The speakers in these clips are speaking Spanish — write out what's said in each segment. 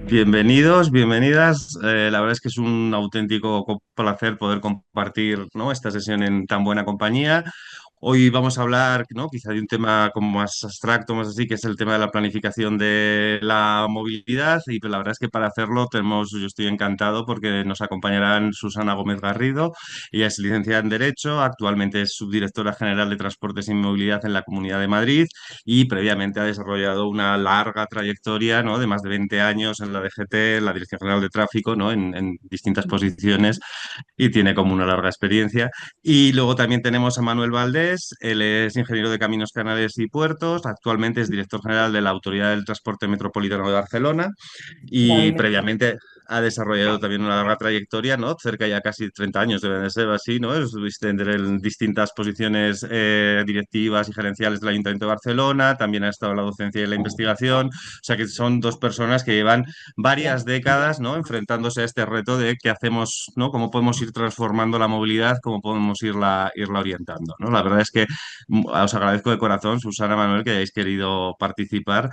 Bienvenidos, bienvenidas. La verdad es que es un auténtico placer poder compartir, ¿no?, esta sesión en tan buena compañía. Hoy vamos a hablar, ¿no?, quizá de un tema como más abstracto, más así, que es el tema de la planificación de la movilidad. Y pues, la verdad es que para hacerlo yo estoy encantado porque nos acompañarán Susana Gómez Garrido. Ella es licenciada en Derecho, actualmente es subdirectora general de Transportes y Movilidad en la Comunidad de Madrid y previamente ha desarrollado una larga trayectoria, ¿no?, de más de 20 años en la DGT, en la Dirección General de Tráfico, ¿no?, en distintas posiciones y tiene como una larga experiencia. Y luego también tenemos a Manuel Valdés, él es ingeniero de Caminos, Canales y Puertos, actualmente es director general de la Autoridad del Transporte Metropolitano de Barcelona y Totalmente. previamente ha desarrollado también una larga trayectoria, ¿no? Cerca ya casi 30 años deben de ser así, ¿no? Estuviste en distintas posiciones directivas y gerenciales del Ayuntamiento de Barcelona, también ha estado en la docencia y la investigación, o sea que son dos personas que llevan varias décadas, ¿no?, enfrentándose a este reto de qué hacemos, ¿no?, cómo podemos ir transformando la movilidad, cómo podemos irla orientando, ¿no? La verdad es que os agradezco de corazón, Susana, Manuel, que hayáis querido participar.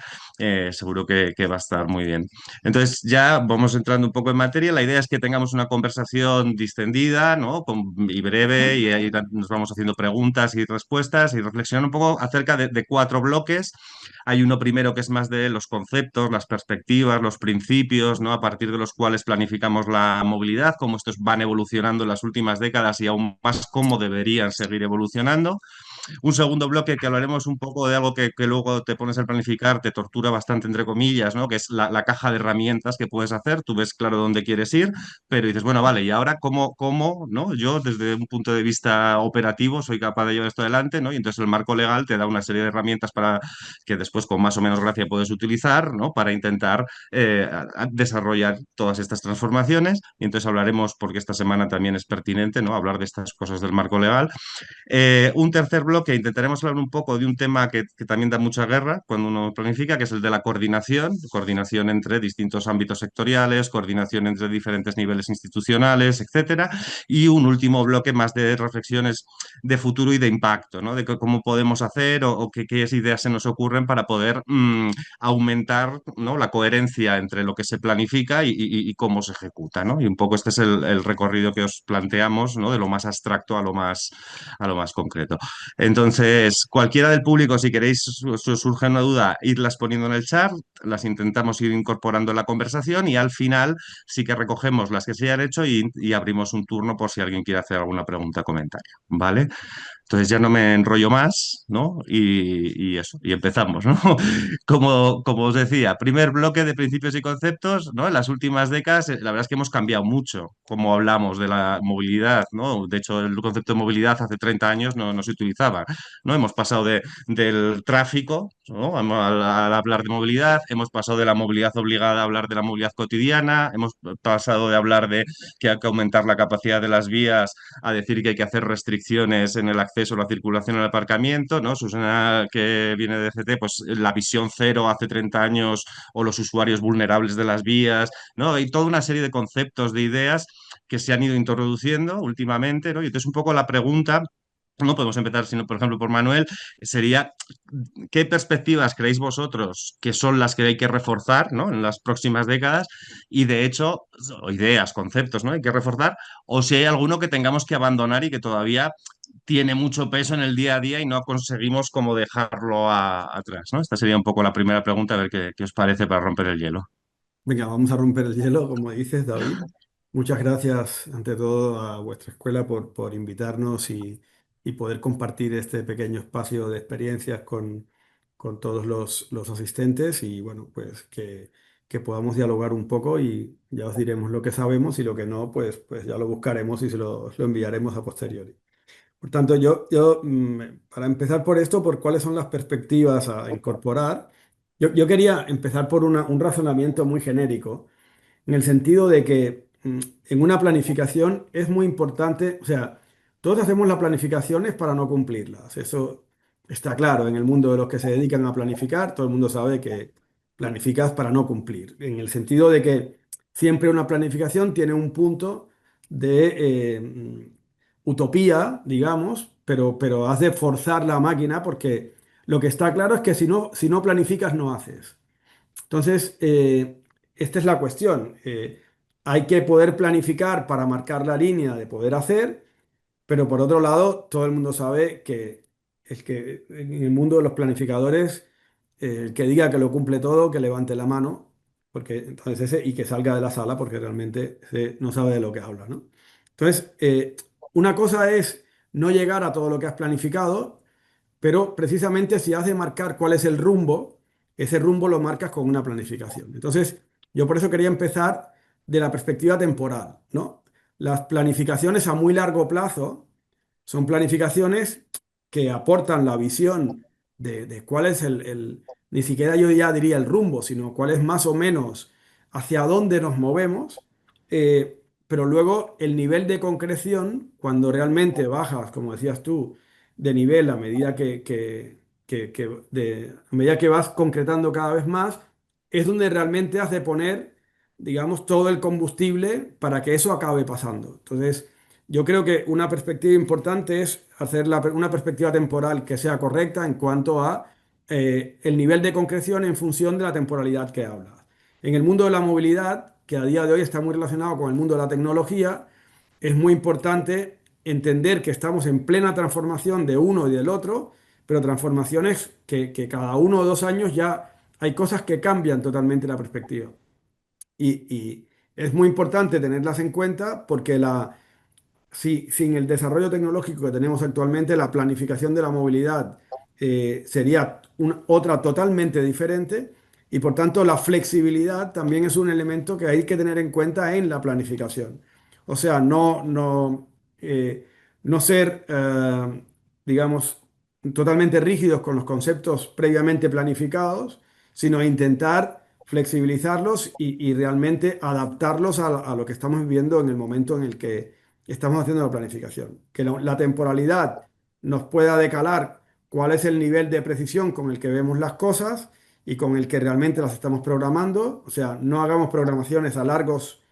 Seguro que va a estar muy bien. Entonces ya vamos entrando un poco en materia. La idea es que tengamos una conversación distendida, ¿no?, y breve, y ahí nos vamos haciendo preguntas y respuestas y reflexionando un poco acerca de cuatro bloques. Hay uno primero que es más de los conceptos, las perspectivas, los principios, ¿no?, a partir de los cuales planificamos la movilidad, cómo estos van evolucionando en las últimas décadas y aún más cómo deberían seguir evolucionando. Un segundo bloque que hablaremos un poco de algo que luego te pones a planificar, te tortura bastante, entre comillas, ¿no?, que es la caja de herramientas que puedes hacer. Tú ves claro dónde quieres ir, pero dices, bueno, vale, ¿y ahora cómo, ¿no?, yo desde un punto de vista operativo soy capaz de llevar esto adelante, ¿no? Y entonces el marco legal te da una serie de herramientas para que después con más o menos gracia puedes utilizar, ¿no?, para intentar desarrollar todas estas transformaciones. Y entonces hablaremos, porque esta semana también es pertinente, ¿no?, hablar de estas cosas del marco legal. Un tercer bloque, intentaremos hablar un poco de un tema que también da mucha guerra cuando uno planifica, que es el de la coordinación entre distintos ámbitos sectoriales, coordinación entre diferentes niveles institucionales, etcétera. Y un último bloque más de reflexiones de futuro y de impacto, ¿no?, de cómo podemos hacer o qué ideas se nos ocurren para poder aumentar, ¿no?, la coherencia entre lo que se planifica y cómo se ejecuta, ¿no? Y un poco este es el recorrido que os planteamos, ¿no?, de lo más abstracto a lo más concreto. Entonces, cualquiera del público, si queréis, si os surge una duda, irlas poniendo en el chat, las intentamos ir incorporando en la conversación y al final sí que recogemos las que se hayan hecho y abrimos un turno por si alguien quiere hacer alguna pregunta o comentario, ¿vale? Entonces ya no me enrollo más, ¿no? Y eso, y empezamos, ¿no? Como os decía, primer bloque de principios y conceptos, ¿no? En las últimas décadas, la verdad es que hemos cambiado mucho cómo hablamos de la movilidad, ¿no? De hecho, el concepto de movilidad hace 30 años no se utilizaba, ¿no? Hemos pasado del tráfico, ¿no?, al hablar de movilidad, hemos pasado de la movilidad obligada a hablar de la movilidad cotidiana, hemos pasado de hablar de que hay que aumentar la capacidad de las vías a decir que hay que hacer restricciones en el acceso a la circulación y el aparcamiento, ¿no? Susana, que viene de CT, pues la visión cero hace 30 años o los usuarios vulnerables de las vías, ¿no? Hay toda una serie de conceptos, de ideas que se han ido introduciendo últimamente, ¿no? Y entonces un poco la pregunta, no podemos empezar, sino por ejemplo por Manuel, sería ¿qué perspectivas creéis vosotros que son las que hay que reforzar, ¿no?, en las próximas décadas? Y de hecho, o ideas, conceptos, ¿no?, hay que reforzar, o si hay alguno que tengamos que abandonar y que todavía tiene mucho peso en el día a día y no conseguimos como dejarlo atrás, ¿no? Esta sería un poco la primera pregunta, a ver qué os parece para romper el hielo. Venga, vamos a romper el hielo, como dices, David. Muchas gracias, ante todo, a vuestra escuela por invitarnos y poder compartir este pequeño espacio de experiencias con todos los asistentes y, bueno, pues que podamos dialogar un poco y ya os diremos lo que sabemos y lo que no, pues ya lo buscaremos y os lo enviaremos a posteriori. Por tanto, para empezar por esto, por cuáles son las perspectivas a incorporar, yo quería empezar por un razonamiento muy genérico, en el sentido de que en una planificación es muy importante, o sea, todos hacemos las planificaciones para no cumplirlas, eso está claro en el mundo de los que se dedican a planificar, todo el mundo sabe que planificas para no cumplir, en el sentido de que siempre una planificación tiene un punto de utopía, digamos, pero has de forzar la máquina porque lo que está claro es que si no planificas, no haces. Entonces, esta es la cuestión. Hay que poder planificar para marcar la línea de poder hacer, pero por otro lado, todo el mundo sabe que en el mundo de los planificadores, el que diga que lo cumple todo, que levante la mano, porque entonces y que salga de la sala, porque realmente no sabe de lo que habla, ¿no? Entonces, una cosa es no llegar a todo lo que has planificado, pero precisamente si has de marcar cuál es el rumbo, ese rumbo lo marcas con una planificación. Entonces, yo por eso quería empezar de la perspectiva temporal, ¿no? Las planificaciones a muy largo plazo son planificaciones que aportan la visión de cuál es ni siquiera yo ya diría el rumbo, sino cuál es más o menos hacia dónde nos movemos, pero luego el nivel de concreción, cuando realmente bajas, como decías tú, de nivel a medida a medida que vas concretando cada vez más, es donde realmente has de poner, digamos, todo el combustible para que eso acabe pasando. Entonces, yo creo que una perspectiva importante es hacer una perspectiva temporal que sea correcta en cuanto a el nivel de concreción en función de la temporalidad que hablas. En el mundo de la movilidad, que a día de hoy está muy relacionado con el mundo de la tecnología, es muy importante entender que estamos en plena transformación de uno y del otro, pero transformaciones que cada 1 o 2 años ya hay cosas que cambian totalmente la perspectiva. Y es muy importante tenerlas en cuenta porque sin el desarrollo tecnológico que tenemos actualmente, la planificación de la movilidad sería otra totalmente diferente y por tanto la flexibilidad también es un elemento que hay que tener en cuenta en la planificación. O sea, no ser, digamos, totalmente rígidos con los conceptos previamente planificados, sino intentar flexibilizarlos y realmente adaptarlos a lo que estamos viviendo en el momento en el que estamos haciendo la planificación. Que la temporalidad nos pueda decalar cuál es el nivel de precisión con el que vemos las cosas y con el que realmente las estamos programando. O sea, no hagamos programaciones a largos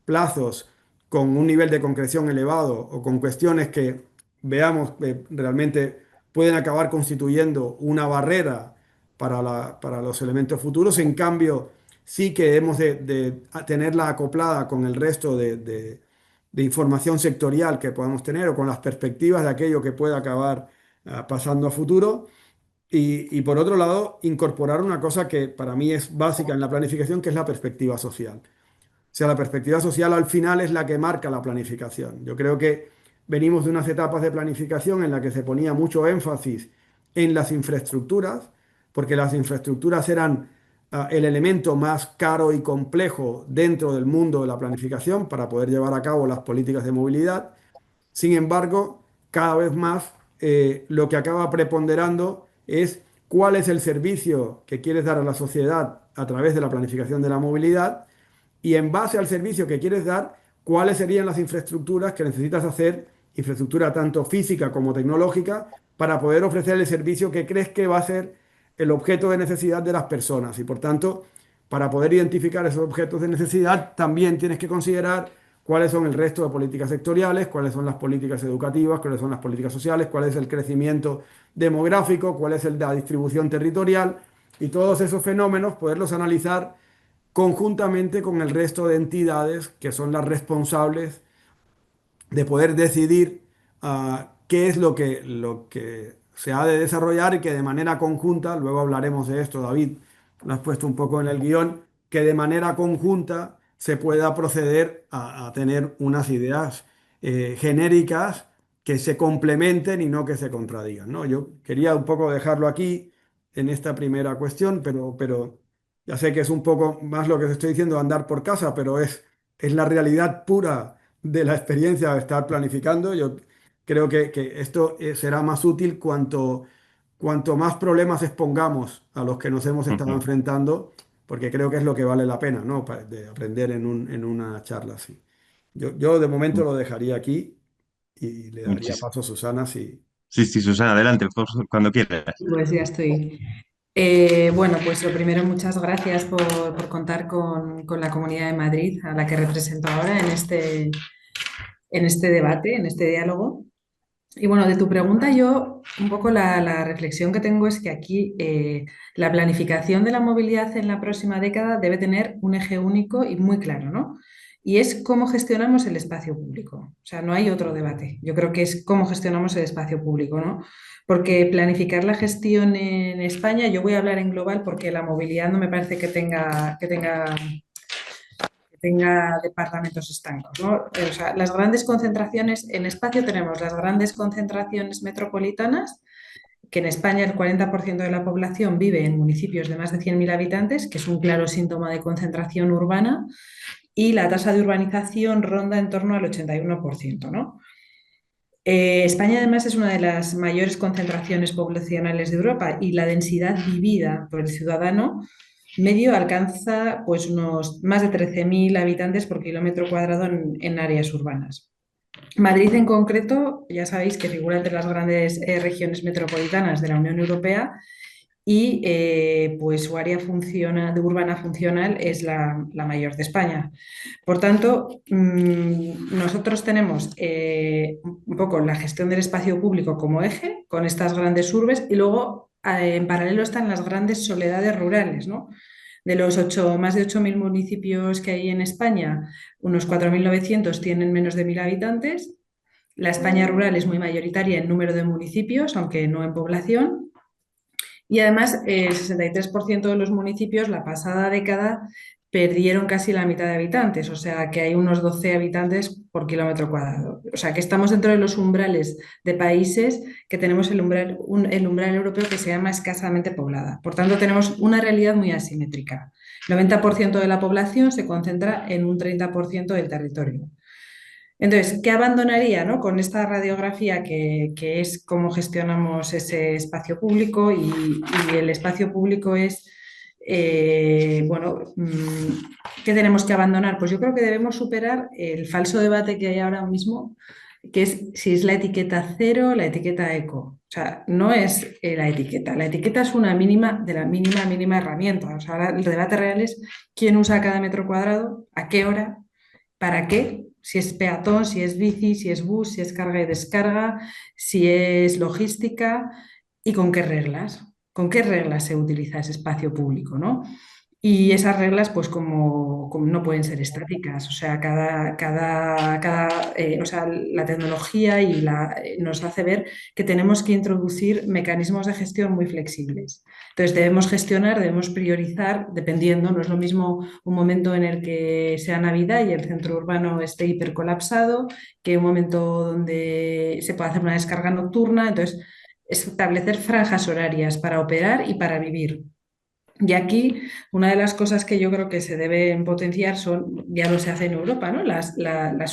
plazos con un nivel de concreción elevado o con cuestiones que veamos que realmente pueden acabar constituyendo una barrera para los elementos futuros. En cambio, sí que hemos de tenerla acoplada con el resto de información sectorial que podamos tener o con las perspectivas de aquello que pueda acabar pasando a futuro. Y por otro lado, incorporar una cosa que para mí es básica en la planificación, que es la perspectiva social. O sea, la perspectiva social al final es la que marca la planificación. Yo creo que venimos de unas etapas de planificación en la que se ponía mucho énfasis en las infraestructuras, porque las infraestructuras eran el elemento más caro y complejo dentro del mundo de la planificación para poder llevar a cabo las políticas de movilidad. Sin embargo, cada vez más lo que acaba preponderando es cuál es el servicio que quieres dar a la sociedad a través de la planificación de la movilidad y en base al servicio que quieres dar, cuáles serían las infraestructuras que necesitas hacer, infraestructura tanto física como tecnológica, para poder ofrecer el servicio que crees que va a ser el objeto de necesidad de las personas. Y por tanto, para poder identificar esos objetos de necesidad, también tienes que considerar cuáles son el resto de políticas sectoriales, cuáles son las políticas educativas, cuáles son las políticas sociales, cuál es el crecimiento demográfico, cuál es la distribución territorial y todos esos fenómenos, poderlos analizar conjuntamente con el resto de entidades que son las responsables de poder decidir qué es lo que se ha de desarrollar y que de manera conjunta, luego hablaremos de esto, David, lo has puesto un poco en el guión, que de manera conjunta se pueda proceder a tener unas ideas genéricas que se complementen y no que se contradigan, ¿no? Yo quería un poco dejarlo aquí en esta primera cuestión, pero ya sé que es un poco más lo que te estoy diciendo, andar por casa, pero es la realidad pura de la experiencia de estar planificando. Yo creo que esto será más útil cuanto más problemas expongamos a los que nos hemos estado Ujú. enfrentando, porque creo que es lo que vale la pena, ¿no? De aprender en una charla así. Yo de momento lo dejaría aquí y le daría Muchis- paso a Susana si... Sí, sí, Susana, adelante, cuando quieras. Pues ya estoy. Bueno, pues lo primero, muchas gracias por contar con la Comunidad de Madrid, a la que represento ahora en este debate, en este diálogo. Y bueno, de tu pregunta yo, un poco la reflexión que tengo es que aquí la planificación de la movilidad en la próxima década debe tener un eje único y muy claro, ¿no? Y es cómo gestionamos el espacio público. O sea, no hay otro debate. Yo creo que es cómo gestionamos el espacio público, ¿no? Porque planificar la gestión en España, yo voy a hablar en global porque la movilidad no me parece que tenga departamentos estancos, ¿no? O sea, las grandes concentraciones, en espacio tenemos las grandes concentraciones metropolitanas, que en España el 40% de la población vive en municipios de más de 100.000 habitantes, que es un claro síntoma de concentración urbana, y la tasa de urbanización ronda en torno al 81%, ¿no? España además es una de las mayores concentraciones poblacionales de Europa y la densidad vivida por el ciudadano medio alcanza pues unos más de 13.000 habitantes por kilómetro cuadrado en áreas urbanas. Madrid en concreto, ya sabéis que figura entre las grandes regiones metropolitanas de la Unión Europea y pues su área de urbana funcional es la mayor de España. Por tanto, nosotros tenemos un poco la gestión del espacio público como eje con estas grandes urbes y luego en paralelo están las grandes soledades rurales, ¿no? De los más de 8.000 municipios que hay en España, unos 4.900 tienen menos de 1.000 habitantes. La España rural es muy mayoritaria en número de municipios, aunque no en población. Y además, el 63% de los municipios la pasada década perdieron casi la mitad de habitantes, o sea que hay unos 12 habitantes por kilómetro cuadrado. O sea que estamos dentro de los umbrales de países que tenemos el umbral europeo que se llama escasamente poblada. Por tanto, tenemos una realidad muy asimétrica. El 90% de la población se concentra en un 30% del territorio. Entonces, ¿qué abandonaría, no? Con esta radiografía que es cómo gestionamos ese espacio público y el espacio público es, bueno, ¿qué tenemos que abandonar? Pues yo creo que debemos superar el falso debate que hay ahora mismo, que es si es la etiqueta cero, la etiqueta eco. O sea, no es la etiqueta es una mínima de la mínima herramienta. O sea, ahora el debate real es quién usa cada metro cuadrado, a qué hora, ¿para qué? Si es peatón, si es bici, si es bus, si es carga y descarga, si es logística y con qué reglas. ¿Con qué reglas se utiliza ese espacio público, ¿no? Y esas reglas, pues como no pueden ser estáticas, o sea, o sea, la tecnología nos hace ver que tenemos que introducir mecanismos de gestión muy flexibles. Entonces, debemos gestionar, debemos priorizar, dependiendo, no es lo mismo un momento en el que sea Navidad y el centro urbano esté hipercolapsado, que un momento donde se puede hacer una descarga nocturna. Entonces, establecer franjas horarias para operar y para vivir. Y aquí una de las cosas que yo creo que se deben potenciar son, ya lo se hace en Europa, ¿no? Las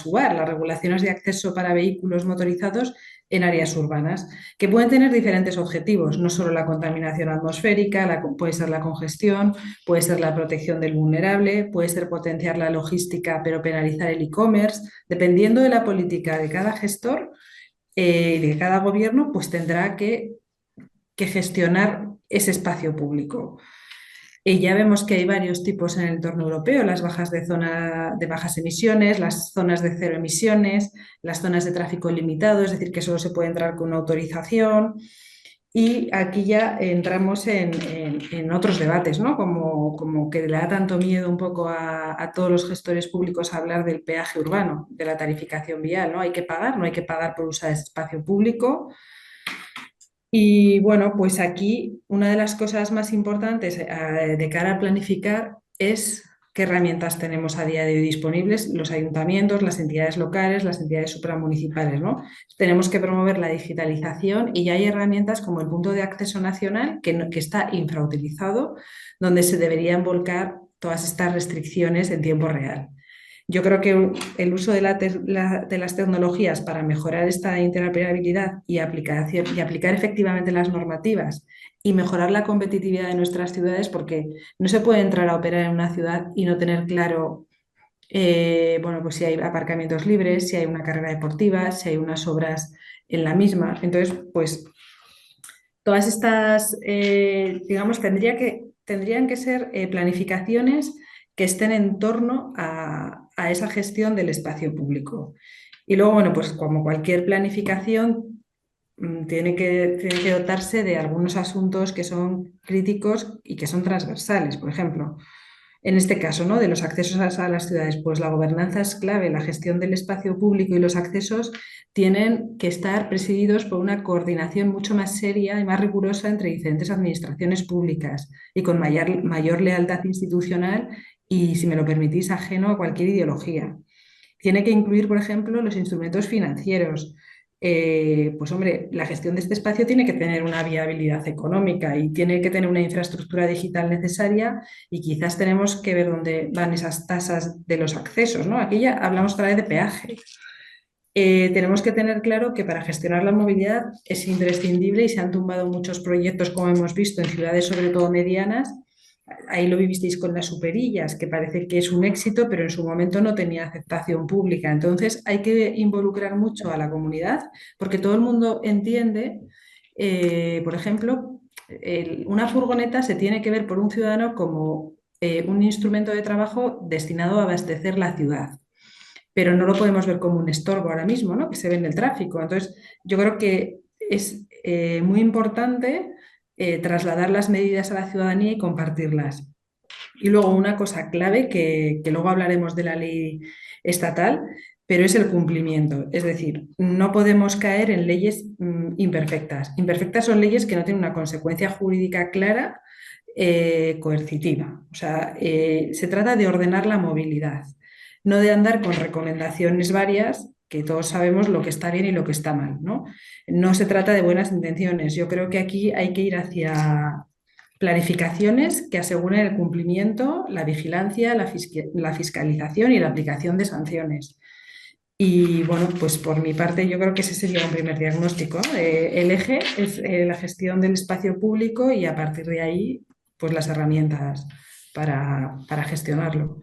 UAR, las regulaciones de acceso para vehículos motorizados en áreas urbanas, que pueden tener diferentes objetivos, no solo la contaminación atmosférica, puede ser la congestión, puede ser la protección del vulnerable, puede ser potenciar la logística, pero penalizar el e-commerce. Dependiendo de la política de cada gestor y de cada gobierno, pues tendrá que gestionar ese espacio público. Y ya vemos que hay varios tipos en el entorno europeo, las bajas de bajas emisiones, las zonas de cero emisiones, las zonas de tráfico limitado, es decir, que solo se puede entrar con una autorización. Y aquí ya entramos en otros debates, ¿no? Como que le da tanto miedo un poco a todos los gestores públicos hablar del peaje urbano, de la tarificación vial, ¿no? Hay que pagar, no hay que pagar por usar ese espacio público. Y bueno, pues aquí una de las cosas más importantes de cara a planificar es qué herramientas tenemos a día de hoy disponibles los ayuntamientos, las entidades locales, las entidades supramunicipales, ¿no? Tenemos que promover la digitalización y ya hay herramientas como el punto de acceso nacional que está infrautilizado, donde se deberían volcar todas estas restricciones en tiempo real. Yo creo que el uso de las tecnologías para mejorar esta interoperabilidad y aplicar efectivamente las normativas y mejorar la competitividad de nuestras ciudades, porque no se puede entrar a operar en una ciudad y no tener claro, bueno, pues si hay aparcamientos libres, si hay una carrera deportiva, si hay unas obras en la misma. Entonces, pues todas estas, digamos, tendrían que ser planificaciones que estén en torno a esa gestión del espacio público. Y luego, bueno, pues como cualquier planificación, tiene que dotarse de algunos asuntos que son críticos y que son transversales. Por ejemplo, en este caso, ¿no? De los accesos a las ciudades, pues la gobernanza es clave, la gestión del espacio público y los accesos tienen que estar presididos por una coordinación mucho más seria y más rigurosa entre diferentes administraciones públicas y con mayor lealtad institucional y, si me lo permitís, ajeno a cualquier ideología. Tiene que incluir, por ejemplo, los instrumentos financieros. Pues hombre, la gestión de este espacio tiene que tener una viabilidad económica y tiene que tener una infraestructura digital necesaria y quizás tenemos que ver dónde van esas tasas de los accesos, ¿no? Aquí ya hablamos otra vez de peaje. Tenemos que tener claro que para gestionar la movilidad es imprescindible y se han tumbado muchos proyectos, como hemos visto, en ciudades sobre todo medianas. Ahí lo vivisteis con las superillas, que parece que es un éxito, pero en su momento no tenía aceptación pública. Entonces hay que involucrar mucho a la comunidad porque todo el mundo entiende, por ejemplo, una furgoneta se tiene que ver por un ciudadano como un instrumento de trabajo destinado a abastecer la ciudad, pero no lo podemos ver como un estorbo ahora mismo, ¿no? Que se ve en el tráfico. Entonces, yo creo que es muy importante trasladar las medidas a la ciudadanía y compartirlas. Y luego una cosa clave, que luego hablaremos de la ley estatal, pero es el cumplimiento. Es decir, no podemos caer en leyes imperfectas. Imperfectas son leyes que no tienen una consecuencia jurídica clara, coercitiva. O sea, se trata de ordenar la movilidad, no de andar con recomendaciones varias, que todos sabemos lo que está bien y lo que está mal, ¿no? No se trata de buenas intenciones. Yo creo que aquí hay que ir hacia planificaciones que aseguren el cumplimiento, la vigilancia, la fiscalización y la aplicación de sanciones. Y bueno, pues por mi parte yo creo que ese sería un primer diagnóstico. El eje es la gestión del espacio público y a partir de ahí, pues las herramientas para gestionarlo.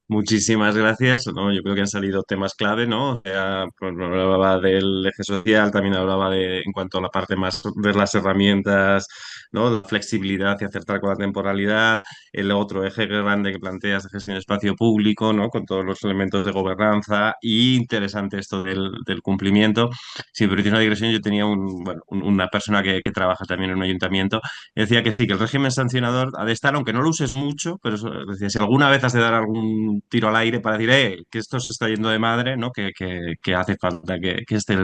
Muchísimas gracias. ¿No? Yo creo que han salido temas clave, ¿no? O sea, pues, hablaba del eje social, también hablaba de, en cuanto a la parte más de las herramientas, ¿no? La flexibilidad y acertar con la temporalidad. El otro eje grande que planteas de gestión de espacio público, ¿no? Con todos los elementos de gobernanza y interesante esto del cumplimiento. Si me permitís una digresión, yo tenía una persona que trabaja también en un ayuntamiento decía que sí, que el régimen sancionador ha de estar, aunque no lo uses mucho, pero decía, si alguna vez has de dar algún tiro al aire para decir, que esto se está yendo de madre, ¿no? Que hace falta, que esté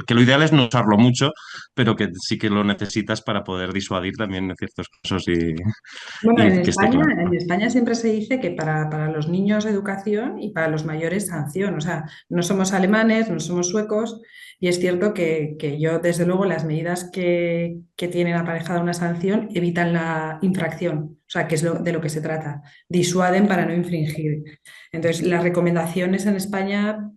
que lo ideal es no usarlo mucho, pero que sí que lo necesitas para poder disuadir también en ciertos casos Bueno, y que esté claro. En España siempre se dice que para los niños educación y para los mayores sanción. O sea, no somos alemanes, no somos suecos y es cierto que yo, desde luego, las medidas que tienen aparejada una sanción evitan la infracción. O sea, que es de lo que se trata. Disuaden para no infringir. Entonces, las recomendaciones en España,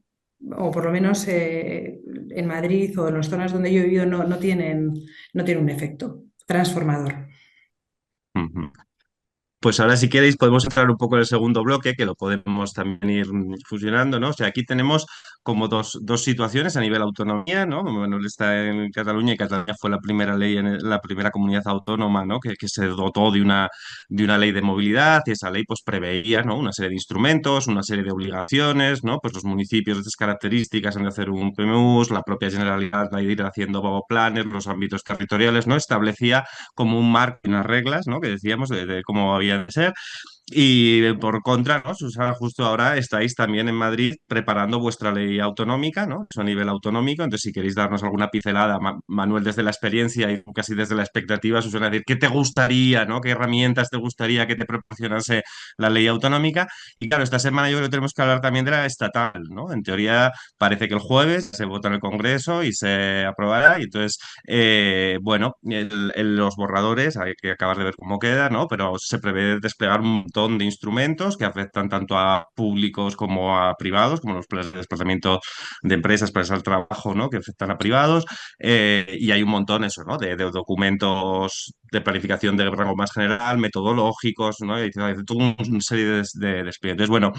o por lo menos en Madrid o en las zonas donde yo he vivido, no tienen un efecto transformador. Ujú. Pues ahora, si queréis, podemos entrar un poco en el segundo bloque, que lo podemos también ir fusionando, ¿no? O sea, aquí tenemos como dos situaciones a nivel autonomía, ¿no? Bueno, él está en Cataluña y Cataluña fue la primera ley, la primera comunidad autónoma, ¿no? Que se dotó de una ley de movilidad y esa ley pues preveía, ¿no? Una serie de instrumentos, una serie de obligaciones, ¿no? Pues los municipios de estas características han de hacer un PMUs, la propia Generalidad va a ir haciendo planes, los ámbitos territoriales, ¿no? Establecía como un marco y unas reglas, ¿no? Que decíamos de cómo había de ser. Y por contra, ¿no? Susana, justo ahora estáis también en Madrid preparando vuestra ley autonómica, ¿no? Eso a nivel autonómico. Entonces, si queréis darnos alguna pincelada, Manuel, desde la experiencia y tú casi desde la expectativa, Susana, decir, ¿qué te gustaría, ¿no? ¿Qué herramientas te gustaría que te proporcionase la ley autonómica? Y claro, esta semana yo creo que tenemos que hablar también de la estatal, ¿no? En teoría, parece que el jueves se vota en el Congreso y se aprobará. Y entonces, bueno, los borradores, hay que acabar de ver cómo queda, ¿no? Pero se prevé desplegar un montón de instrumentos que afectan tanto a públicos como a privados, como los planes de desplazamiento de empresas, planes al trabajo, ¿no? Que afectan a privados. Y hay un montón eso, ¿no? De documentos de planificación de rango más general, metodológicos, ¿no? Hay toda una serie de expedientes. Bueno,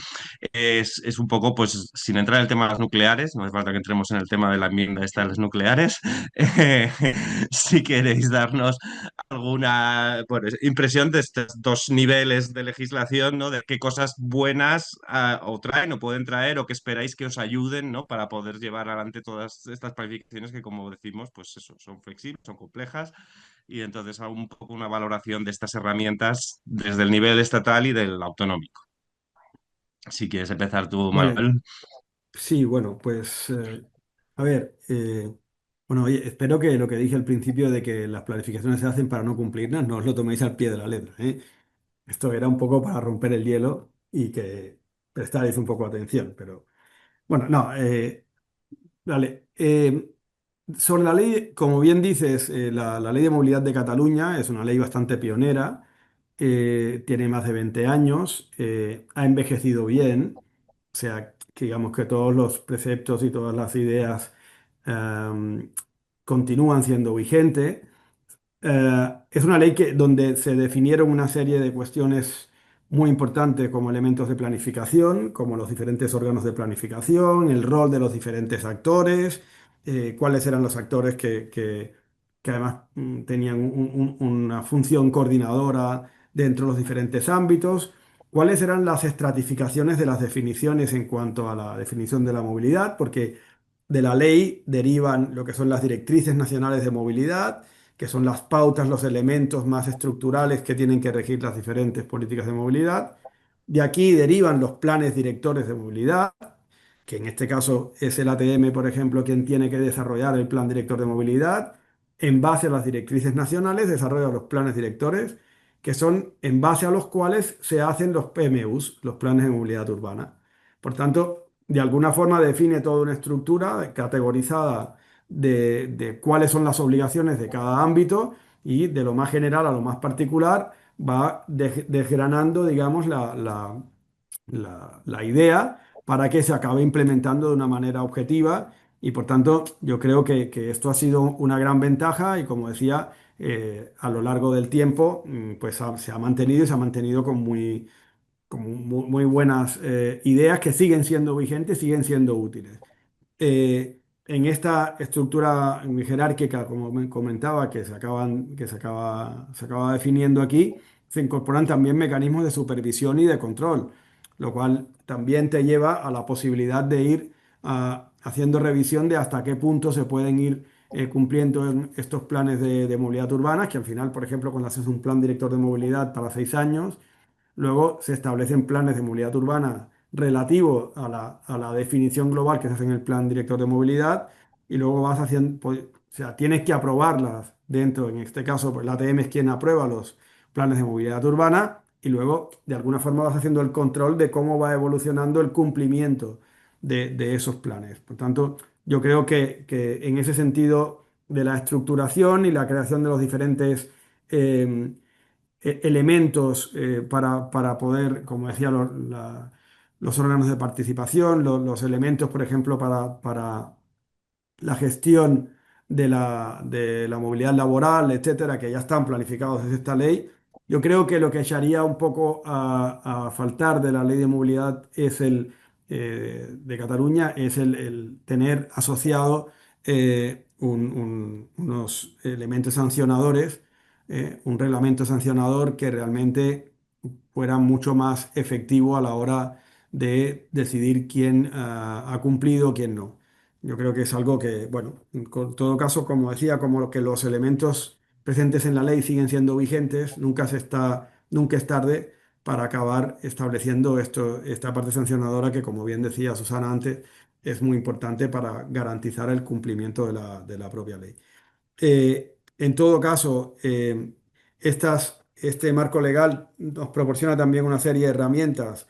es un poco, pues, sin entrar en el tema de las nucleares, no hace falta que entremos en el tema de la enmienda esta de las nucleares, si queréis darnos alguna, bueno, impresión de estos dos niveles de legislación legislación, ¿no? De qué cosas buenas o traen o pueden traer o que esperáis que os ayuden, ¿no? Para poder llevar adelante todas estas planificaciones que, como decimos, pues eso, son flexibles, son complejas y entonces hago un poco una valoración de estas herramientas desde el nivel estatal y del autonómico. Si quieres empezar tú, Vale, Manuel. sí, bueno, pues a ver, bueno, oye, espero que lo que dije al principio de que las planificaciones se hacen para no cumplirlas, no os lo toméis al pie de la letra, ¿eh? Esto era un poco para romper el hielo y que prestarais un poco atención, pero bueno, no, vale. Sobre la ley, como bien dices, la Ley de Movilidad de Cataluña es una ley bastante pionera, tiene más de 20 años, ha envejecido bien, o sea, que digamos que todos los preceptos y todas las ideas em, continúan siendo vigentes. Es una ley donde se definieron una serie de cuestiones muy importantes como elementos de planificación, como los diferentes órganos de planificación, el rol de los diferentes actores, cuáles eran los actores que además tenían una función coordinadora dentro de los diferentes ámbitos, cuáles eran las estratificaciones de las definiciones en cuanto a la definición de la movilidad, porque de la ley derivan lo que son las directrices nacionales de movilidad, que son las pautas, los elementos más estructurales que tienen que regir las diferentes políticas de movilidad. De aquí derivan los planes directores de movilidad, que en este caso es el ATM, por ejemplo, quien tiene que desarrollar el plan director de movilidad. En base a las directrices nacionales, desarrolla los planes directores, que son en base a los cuales se hacen los PMUs, los planes de movilidad urbana. Por tanto, de alguna forma define toda una estructura categorizada de cuáles son las obligaciones de cada ámbito y de lo más general a lo más particular va desgranando, digamos, la idea para que se acabe implementando de una manera objetiva y por tanto yo creo que esto ha sido una gran ventaja y como decía, a lo largo del tiempo pues se ha mantenido y se ha mantenido con muy buenas ideas que siguen siendo vigentes, siguen siendo útiles. En esta estructura jerárquica, como me comentaba, que se acaba definiendo aquí, se incorporan también mecanismos de supervisión y de control, lo cual también te lleva a la posibilidad de ir haciendo revisión de hasta qué punto se pueden ir cumpliendo estos planes de movilidad urbana, que al final, por ejemplo, cuando haces un plan director de movilidad para 6 años, luego se establecen planes de movilidad urbana relativos a la definición global que se hace en el plan director de movilidad y luego vas haciendo, pues, o sea, tienes que aprobarlas dentro, en este caso, pues la ATM es quien aprueba los planes de movilidad urbana y luego de alguna forma vas haciendo el control de cómo va evolucionando el cumplimiento de esos planes. Por tanto, yo creo que en ese sentido de la estructuración y la creación de los diferentes eh, elementos para poder, como decía, los órganos de participación, los elementos, por ejemplo, para la gestión de la movilidad laboral, etcétera, que ya están planificados desde esta ley. Yo creo que lo que echaría un poco a faltar de la ley de movilidad de Cataluña es el tener asociado unos elementos sancionadores, un reglamento sancionador que realmente fuera mucho más efectivo a la hora de decidir quién ha cumplido, quién no. Yo creo que es algo que, bueno, en todo caso, como decía, como lo que los elementos presentes en la ley siguen siendo vigentes, nunca es tarde para acabar estableciendo esta parte sancionadora que, como bien decía Susana antes, es muy importante para garantizar el cumplimiento de la propia ley. En todo caso, este marco legal nos proporciona también una serie de herramientas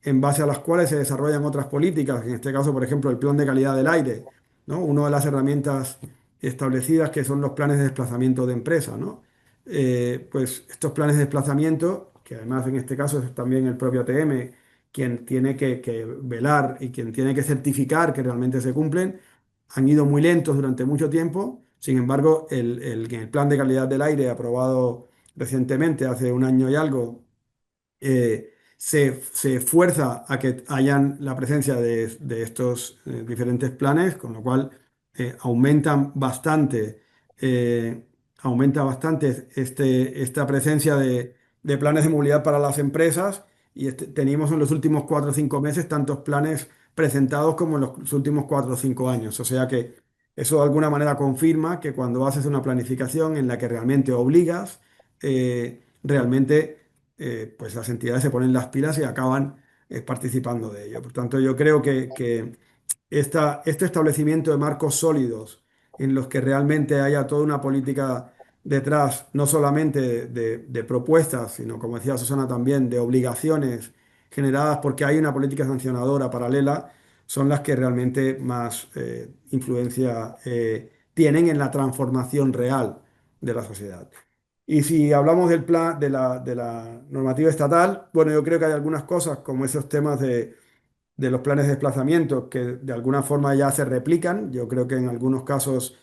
en base a las cuales se desarrollan otras políticas, en este caso, por ejemplo, el plan de calidad del aire, ¿no? Una de las herramientas establecidas que son los planes de desplazamiento de empresa, ¿no? Pues estos planes de desplazamiento, que además en este caso es también el propio ATM quien tiene que velar y quien tiene que certificar que realmente se cumplen, han ido muy lentos durante mucho tiempo. Sin embargo, el plan de calidad del aire aprobado recientemente, hace un año y algo, se fuerza a que hayan la presencia de estos diferentes planes, con lo cual aumentan bastante, aumenta bastante esta presencia de planes de movilidad para las empresas y teníamos en los últimos 4 o 5 meses tantos planes presentados como en los últimos 4 o 5 años. O sea que eso de alguna manera confirma que cuando haces una planificación en la que realmente obligas, realmente pues las entidades se ponen las pilas y acaban participando de ello. Por tanto, yo creo que este establecimiento de marcos sólidos en los que realmente haya toda una política detrás, no solamente de propuestas, sino, como decía Susana también, de obligaciones generadas porque hay una política sancionadora paralela, son las que realmente más influencia tienen en la transformación real de la sociedad. Y si hablamos del plan, de la normativa estatal, bueno, yo creo que hay algunas cosas como esos temas de los planes de desplazamiento que de alguna forma ya se replican. Yo creo que en algunos casos,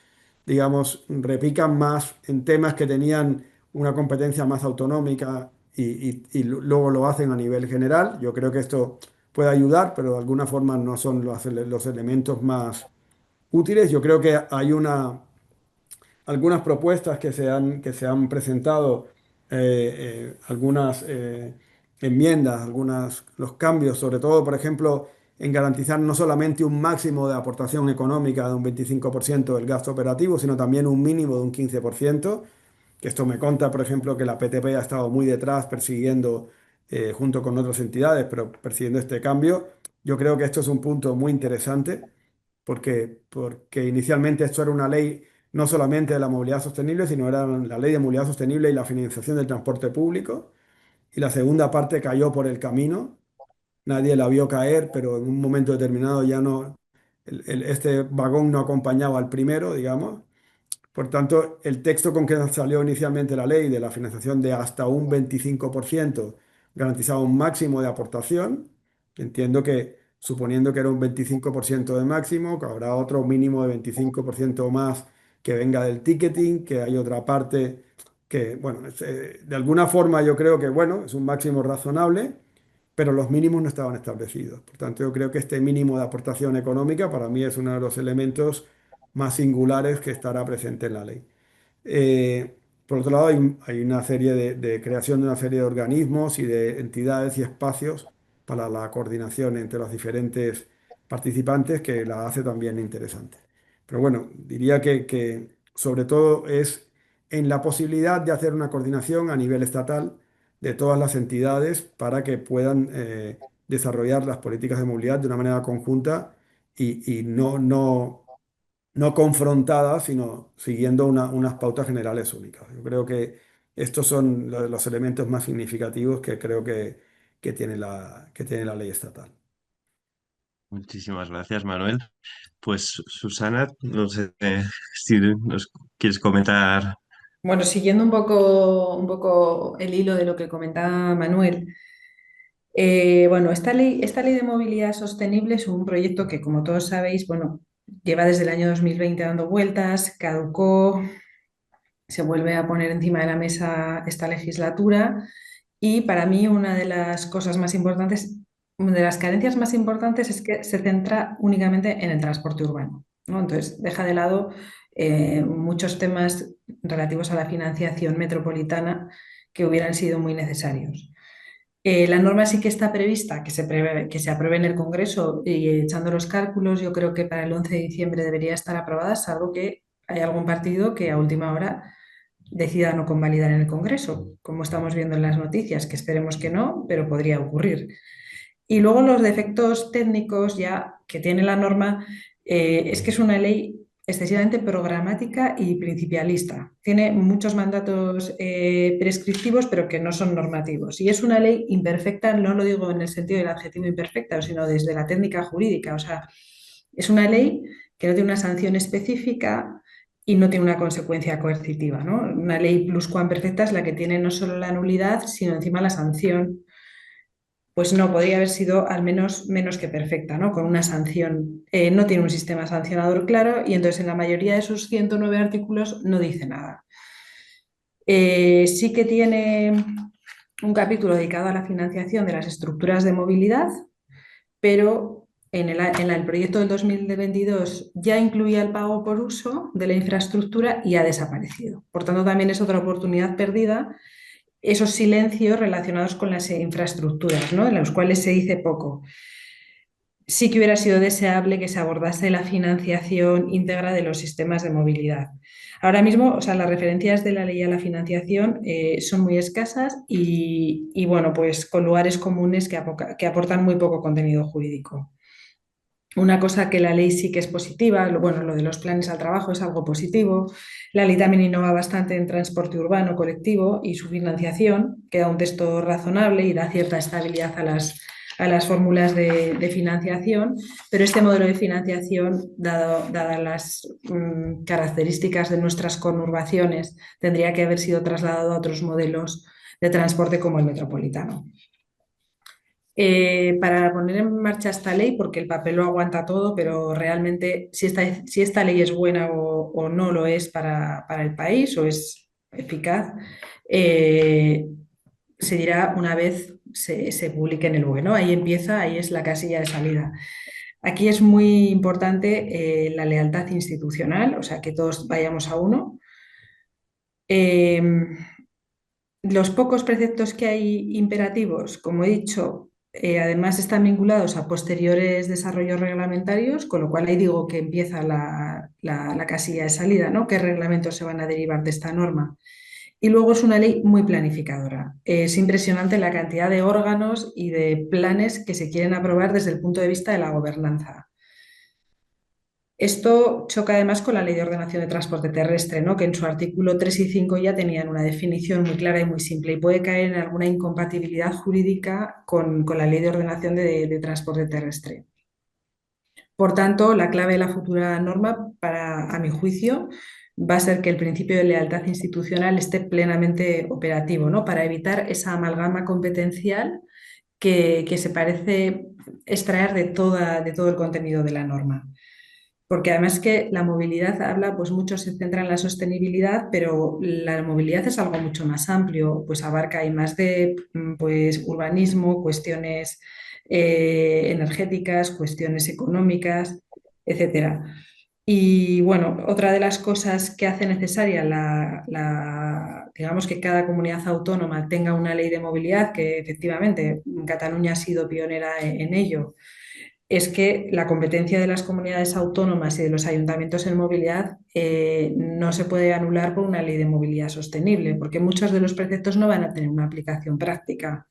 digamos, replican más en temas que tenían una competencia más autonómica y luego lo hacen a nivel general. Yo creo que esto puede ayudar, pero de alguna forma no son los elementos más útiles. Yo creo que hay algunas propuestas que se han presentado, algunas enmiendas, los cambios, sobre todo, por ejemplo, en garantizar no solamente un máximo de aportación económica de un 25% del gasto operativo, sino también un mínimo de un 15%, que esto me conta, por ejemplo, que la PTP ha estado muy detrás persiguiendo, junto con otras entidades, pero persiguiendo este cambio. Yo creo que esto es un punto muy interesante porque inicialmente esto era una ley no solamente de la movilidad sostenible, sino era la ley de movilidad sostenible y la financiación del transporte público. Y la segunda parte cayó por el camino. Nadie la vio caer, pero en un momento determinado ya no, este vagón no acompañaba al primero, digamos. Por tanto, el texto con que salió inicialmente la ley de la financiación de hasta un 25% garantizaba un máximo de aportación. Entiendo que, suponiendo que era un 25% de máximo, que habrá otro mínimo de 25% más que venga del ticketing, que hay otra parte que, bueno, de alguna forma yo creo que, bueno, es un máximo razonable, pero los mínimos no estaban establecidos. Por tanto, yo creo que este mínimo de aportación económica para mí es uno de los elementos más singulares que estará presente en la ley. Por otro lado, hay una serie de creación de una serie de organismos y de entidades y espacios para la coordinación entre los diferentes participantes que la hace también interesante. Pero bueno, diría que sobre todo es en la posibilidad de hacer una coordinación a nivel estatal de todas las entidades para que puedan desarrollar las políticas de movilidad de una manera conjunta y no confrontadas, sino siguiendo unas pautas generales únicas. Yo creo que estos son los elementos más significativos que creo que tiene la ley estatal. Muchísimas gracias, Manuel. Pues Susana, no sé si nos quieres comentar. Bueno, siguiendo un poco el hilo de lo que comentaba Manuel, bueno, esta ley de movilidad sostenible es un proyecto que, como todos sabéis, bueno, lleva desde el año 2020 dando vueltas, caducó, se vuelve a poner encima de la mesa esta legislatura y para mí una de las cosas más importantes, una de las carencias más importantes es que se centra únicamente en el transporte urbano, ¿no? Entonces deja de lado muchos temas relativos a la financiación metropolitana que hubieran sido muy necesarios. La norma sí que está prevista que se apruebe en el Congreso y echando los cálculos, yo creo que para el 11 de diciembre debería estar aprobada, salvo que haya algún partido que a última hora decida no convalidar en el Congreso, como estamos viendo en las noticias, que esperemos que no, pero podría ocurrir. Y luego los defectos técnicos ya que tiene la norma, es que es una ley excesivamente programática y principialista. Tiene muchos mandatos prescriptivos, pero que no son normativos. Y es una ley imperfecta, no lo digo en el sentido del adjetivo imperfecta, sino desde la técnica jurídica. O sea, es una ley que no tiene una sanción específica y no tiene una consecuencia coercitiva, ¿no? Una ley pluscuamperfecta es la que tiene no solo la nulidad, sino encima la sanción. Pues no, podría haber sido al menos menos que perfecta, ¿no? Con una sanción. No tiene un sistema sancionador claro y entonces en la mayoría de sus 109 artículos no dice nada. Sí que tiene un capítulo dedicado a la financiación de las estructuras de movilidad, pero en el proyecto del 2022 ya incluía el pago por uso de la infraestructura y ha desaparecido. Por tanto, también es otra oportunidad perdida esos silencios relacionados con las infraestructuras, ¿no? En los cuales se dice poco. Sí que hubiera sido deseable que se abordase la financiación íntegra de los sistemas de movilidad. Ahora mismo, o sea, las referencias de la ley a la financiación son muy escasas y, bueno, pues con lugares comunes que aportan muy poco contenido jurídico. Una cosa que la ley sí que es positiva, bueno, lo de los planes al trabajo es algo positivo. La ley también innova bastante en transporte urbano colectivo y su financiación, que da un texto razonable y da cierta estabilidad a las fórmulas de financiación, pero este modelo de financiación, dadas las características de nuestras conurbaciones, tendría que haber sido trasladado a otros modelos de transporte como el metropolitano. Para poner en marcha esta ley, porque el papel lo aguanta todo, pero realmente si esta ley es buena o no lo es para el país o es eficaz, se dirá una vez se publique en el BOE, ¿no? Ahí empieza, ahí es la casilla de salida. Aquí es muy importante la lealtad institucional, o sea, que todos vayamos a uno. Los pocos preceptos que hay imperativos, como he dicho, además están vinculados a posteriores desarrollos reglamentarios, con lo cual ahí digo que empieza la casilla de salida, ¿no? ¿Qué reglamentos se van a derivar de esta norma? Y luego es una ley muy planificadora. Es impresionante la cantidad de órganos y de planes que se quieren aprobar desde el punto de vista de la gobernanza. Esto choca además con la Ley de Ordenación de Transporte Terrestre, ¿no? Que en su artículo 3 y 5 ya tenían una definición muy clara y muy simple y puede caer en alguna incompatibilidad jurídica con la Ley de Ordenación de Transporte Terrestre. Por tanto, la clave de la futura norma, a mi juicio, va a ser que el principio de lealtad institucional esté plenamente operativo, ¿no? Para evitar esa amalgama competencial que se parece extraer de todo el contenido de la norma. Porque además que la movilidad habla, pues mucho se centra en la sostenibilidad, pero la movilidad es algo mucho más amplio, pues abarca y más de pues, urbanismo, cuestiones energéticas, cuestiones económicas, etcétera. Y bueno, otra de las cosas que hace necesaria digamos que cada comunidad autónoma tenga una ley de movilidad, que efectivamente Cataluña ha sido pionera en ello, es que la competencia de las comunidades autónomas y de los ayuntamientos en movilidad no se puede anular por una ley de movilidad sostenible, porque muchos de los preceptos no van a tener una aplicación práctica.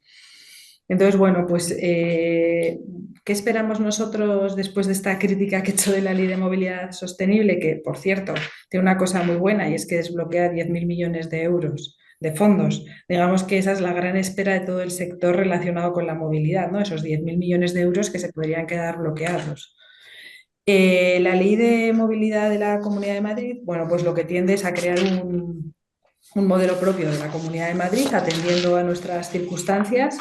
Entonces, bueno, pues, ¿qué esperamos nosotros después de esta crítica que he hecho de la ley de movilidad sostenible? Que, por cierto, tiene una cosa muy buena y es que desbloquea 10.000 millones de euros de fondos. Digamos que esa es la gran espera de todo el sector relacionado con la movilidad, ¿no? Esos 10.000 millones de euros que se podrían quedar bloqueados. La ley de movilidad de la Comunidad de Madrid, bueno, pues lo que tiende es a crear un modelo propio de la Comunidad de Madrid, atendiendo a nuestras circunstancias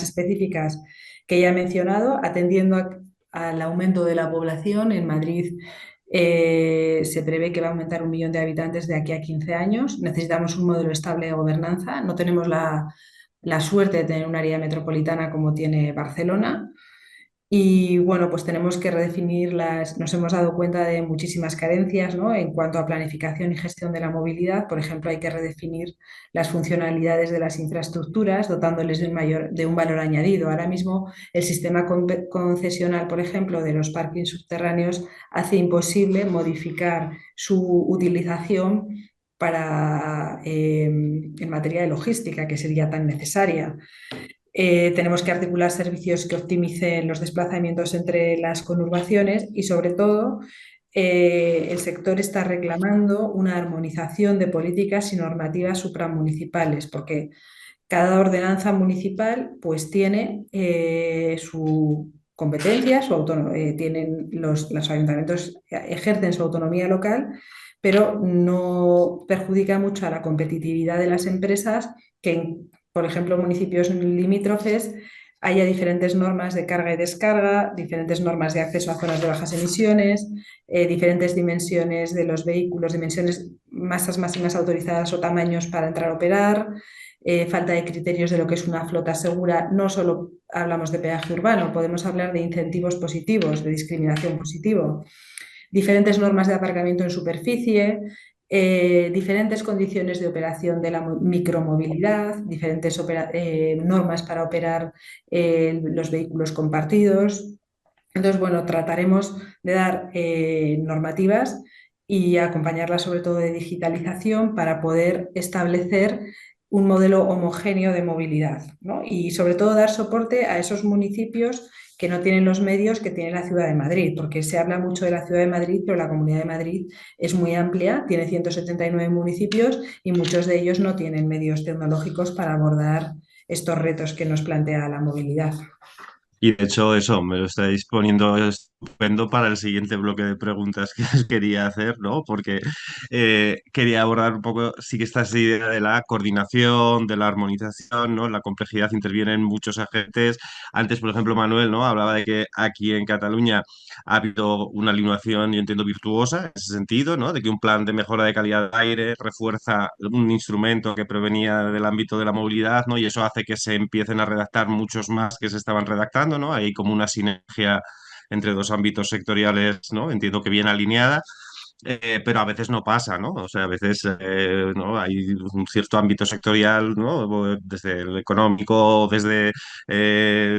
específicas que ya he mencionado, atendiendo al aumento de la población. En Madrid se prevé que va a aumentar 1 millón de habitantes de aquí a 15 años. Necesitamos un modelo estable de gobernanza. No tenemos la suerte de tener un área metropolitana como tiene Barcelona. Y bueno, pues tenemos que redefinir nos hemos dado cuenta de muchísimas carencias, ¿no? En cuanto a planificación y gestión de la movilidad. Por ejemplo, hay que redefinir las funcionalidades de las infraestructuras, dotándoles de un valor añadido. Ahora mismo el sistema concesional, por ejemplo, de los parkings subterráneos hace imposible modificar su utilización en materia de logística, que sería tan necesaria. Tenemos que articular servicios que optimicen los desplazamientos entre las conurbaciones y, sobre todo, el sector está reclamando una armonización de políticas y normativas supramunicipales, porque cada ordenanza municipal pues tiene su competencia, su autonomía, los ayuntamientos ejercen su autonomía local, pero no perjudica mucho a la competitividad de las empresas que, por ejemplo, en municipios limítrofes haya diferentes normas de carga y descarga, diferentes normas de acceso a zonas de bajas emisiones, diferentes dimensiones de los vehículos, dimensiones, masas máximas autorizadas o tamaños para entrar a operar, falta de criterios de lo que es una flota segura. No solo hablamos de peaje urbano, podemos hablar de incentivos positivos, de discriminación positivo, diferentes normas de aparcamiento en superficie, diferentes condiciones de operación de la micromovilidad, diferentes normas para operar los vehículos compartidos. Entonces, bueno, trataremos de dar normativas y acompañarlas sobre todo de digitalización para poder establecer un modelo homogéneo de movilidad, ¿no? Y sobre todo dar soporte a esos municipios que no tienen los medios que tiene la Ciudad de Madrid, porque se habla mucho de la Ciudad de Madrid, pero la Comunidad de Madrid es muy amplia, tiene 179 municipios y muchos de ellos no tienen medios tecnológicos para abordar estos retos que nos plantea la movilidad. Y de hecho, eso, me lo estáis poniendo estupendo para el siguiente bloque de preguntas que os quería hacer, ¿no? Porque quería abordar un poco, sí que esta idea de la coordinación, de la armonización, ¿no? La complejidad interviene en muchos agentes. Antes, por ejemplo, Manuel, ¿no? Hablaba de que aquí en Cataluña ha habido una alineación, yo entiendo, virtuosa en ese sentido, ¿no? De que un plan de mejora de calidad de aire refuerza un instrumento que provenía del ámbito de la movilidad, ¿no? Y eso hace que se empiecen a redactar muchos más que se estaban redactando, ¿no? Hay como una sinergia entre dos ámbitos sectoriales, ¿no? Entiendo que bien alineada. Pero a veces no pasa, ¿no? O sea, a veces ¿no? Hay un cierto ámbito sectorial, ¿no? Desde el económico, desde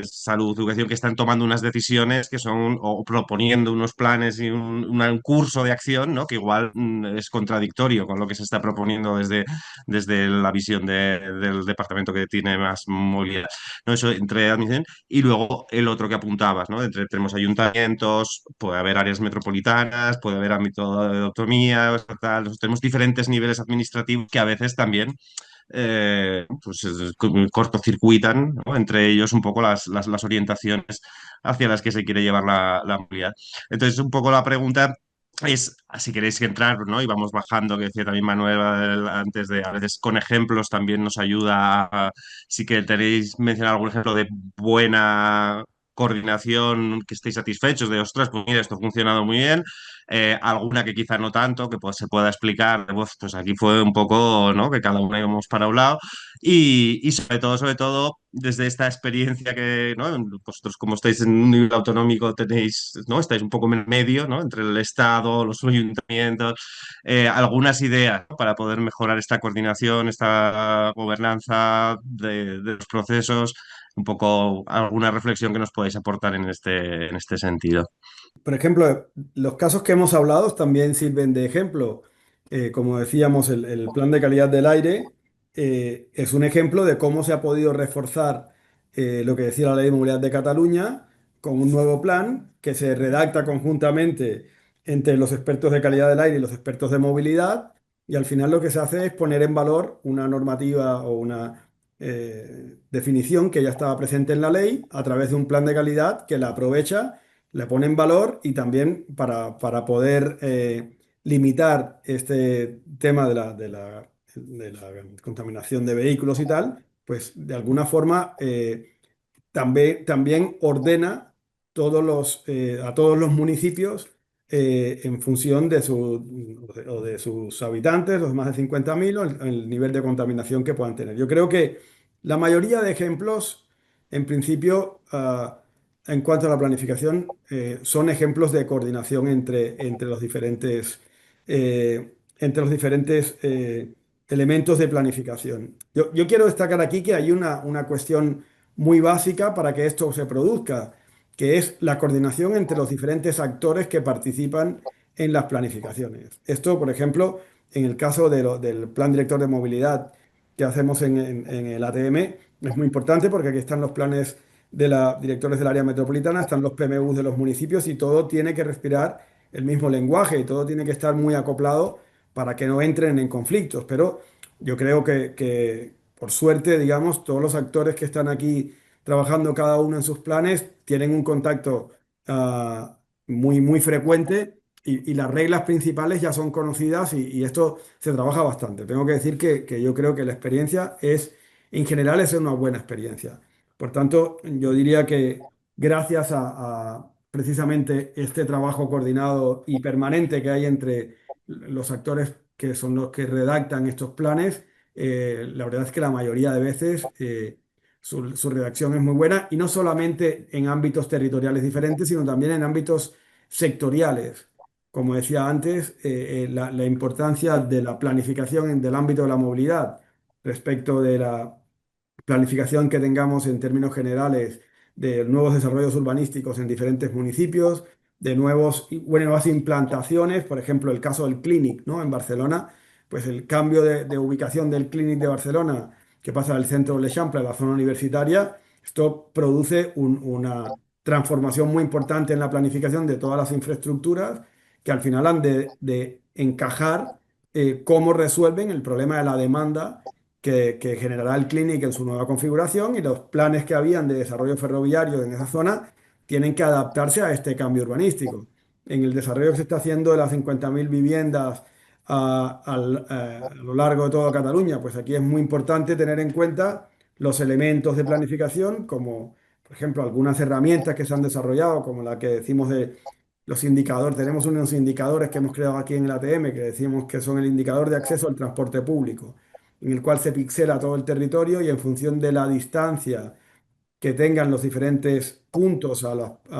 salud, educación, que están tomando unas decisiones que son, o proponiendo unos planes y un curso de acción, ¿no? Que igual es contradictorio con lo que se está proponiendo desde la visión del departamento que tiene más movilidad, ¿no? Eso entre administración y luego el otro que apuntabas, ¿no? Tenemos ayuntamientos, puede haber áreas metropolitanas, puede haber ámbito de autonomía, tal. Tenemos diferentes niveles administrativos que a veces también pues, cortocircuitan, ¿no? Entre ellos un poco las orientaciones hacia las que se quiere llevar la movilidad. Entonces, un poco la pregunta es, si queréis que entrar, ¿no? Y vamos bajando, que decía también Manuel antes de, a veces con ejemplos también nos ayuda si que tenéis mencionar algún ejemplo de buena coordinación, que estéis satisfechos de, ostras, pues mira, esto ha funcionado muy bien, alguna que quizá no tanto, que pues, se pueda explicar, pues aquí fue un poco, ¿no? Que cada uno íbamos para un lado y sobre todo, desde esta experiencia que, ¿no? Vosotros como estáis en un nivel autonómico tenéis, ¿no? Estáis un poco en medio, ¿no? Entre el Estado, los ayuntamientos, algunas ideas, ¿no? Para poder mejorar esta coordinación, esta gobernanza de los procesos, un poco alguna reflexión que nos podáis aportar en este sentido. Por ejemplo, los casos que hemos hablado también sirven de ejemplo. Como decíamos, el plan de calidad del aire es un ejemplo de cómo se ha podido reforzar lo que decía la Ley de Movilidad de Cataluña con un nuevo plan que se redacta conjuntamente entre los expertos de calidad del aire y los expertos de movilidad. Y al final lo que se hace es poner en valor una normativa o una definición que ya estaba presente en la ley a través de un plan de calidad que la aprovecha, le pone en valor y también para poder limitar este tema de la contaminación de vehículos y tal, pues de alguna forma también ordena a todos los municipios en función de sus habitantes, los más de 50.000, o el nivel de contaminación que puedan tener. Yo creo que la mayoría de ejemplos, en principio, en cuanto a la planificación, son ejemplos de coordinación entre los diferentes elementos de planificación. Yo quiero destacar aquí que hay una cuestión muy básica para que esto se produzca, que es la coordinación entre los diferentes actores que participan en las planificaciones. Esto, por ejemplo, en el caso del Plan Director de Movilidad que hacemos en el ATM, es muy importante porque aquí están los planes de los directores del área metropolitana, están los PMUs de los municipios y todo tiene que respirar el mismo lenguaje y todo tiene que estar muy acoplado para que no entren en conflictos. Pero yo creo que por suerte, digamos, todos los actores que están aquí trabajando cada uno en sus planes tienen un contacto muy frecuente y las reglas principales ya son conocidas y esto se trabaja bastante. Tengo que decir que yo creo que la experiencia en general, es una buena experiencia. Por tanto, yo diría que gracias a precisamente este trabajo coordinado y permanente que hay entre los actores que son los que redactan estos planes, la verdad es que la mayoría de veces su redacción es muy buena y no solamente en ámbitos territoriales diferentes, sino también en ámbitos sectoriales. como decía antes, la importancia de la planificación del ámbito de la movilidad respecto de la planificación que tengamos en términos generales de nuevos desarrollos urbanísticos en diferentes municipios, de nuevas implantaciones, por ejemplo, el caso del Clínic, ¿no? En Barcelona, pues el cambio de ubicación del Clínic de Barcelona, que pasa del centro de l'Eixample a la zona universitaria, esto produce una transformación muy importante en la planificación de todas las infraestructuras que al final han de encajar cómo resuelven el problema de la demanda que generará el Clínic en su nueva configuración, y los planes que habían de desarrollo ferroviario en esa zona tienen que adaptarse a este cambio urbanístico. En el desarrollo que se está haciendo de las 50.000 viviendas a lo largo de toda Cataluña, pues aquí es muy importante tener en cuenta los elementos de planificación, como por ejemplo algunas herramientas que se han desarrollado, como la que decimos de los indicadores. Tenemos unos indicadores que hemos creado aquí en el ATM que decimos que son el indicador de acceso al transporte público, en el cual se pixela todo el territorio y en función de la distancia que tengan los diferentes puntos a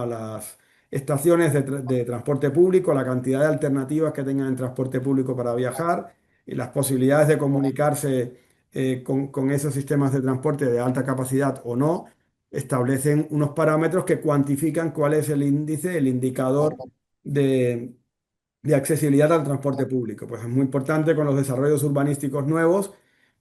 las estaciones de transporte público, la cantidad de alternativas que tengan en transporte público para viajar y las posibilidades de comunicarse con esos sistemas de transporte de alta capacidad o no, establecen unos parámetros que cuantifican cuál es el índice, el indicador de, de accesibilidad al transporte público. Pues es muy importante con los desarrollos urbanísticos nuevos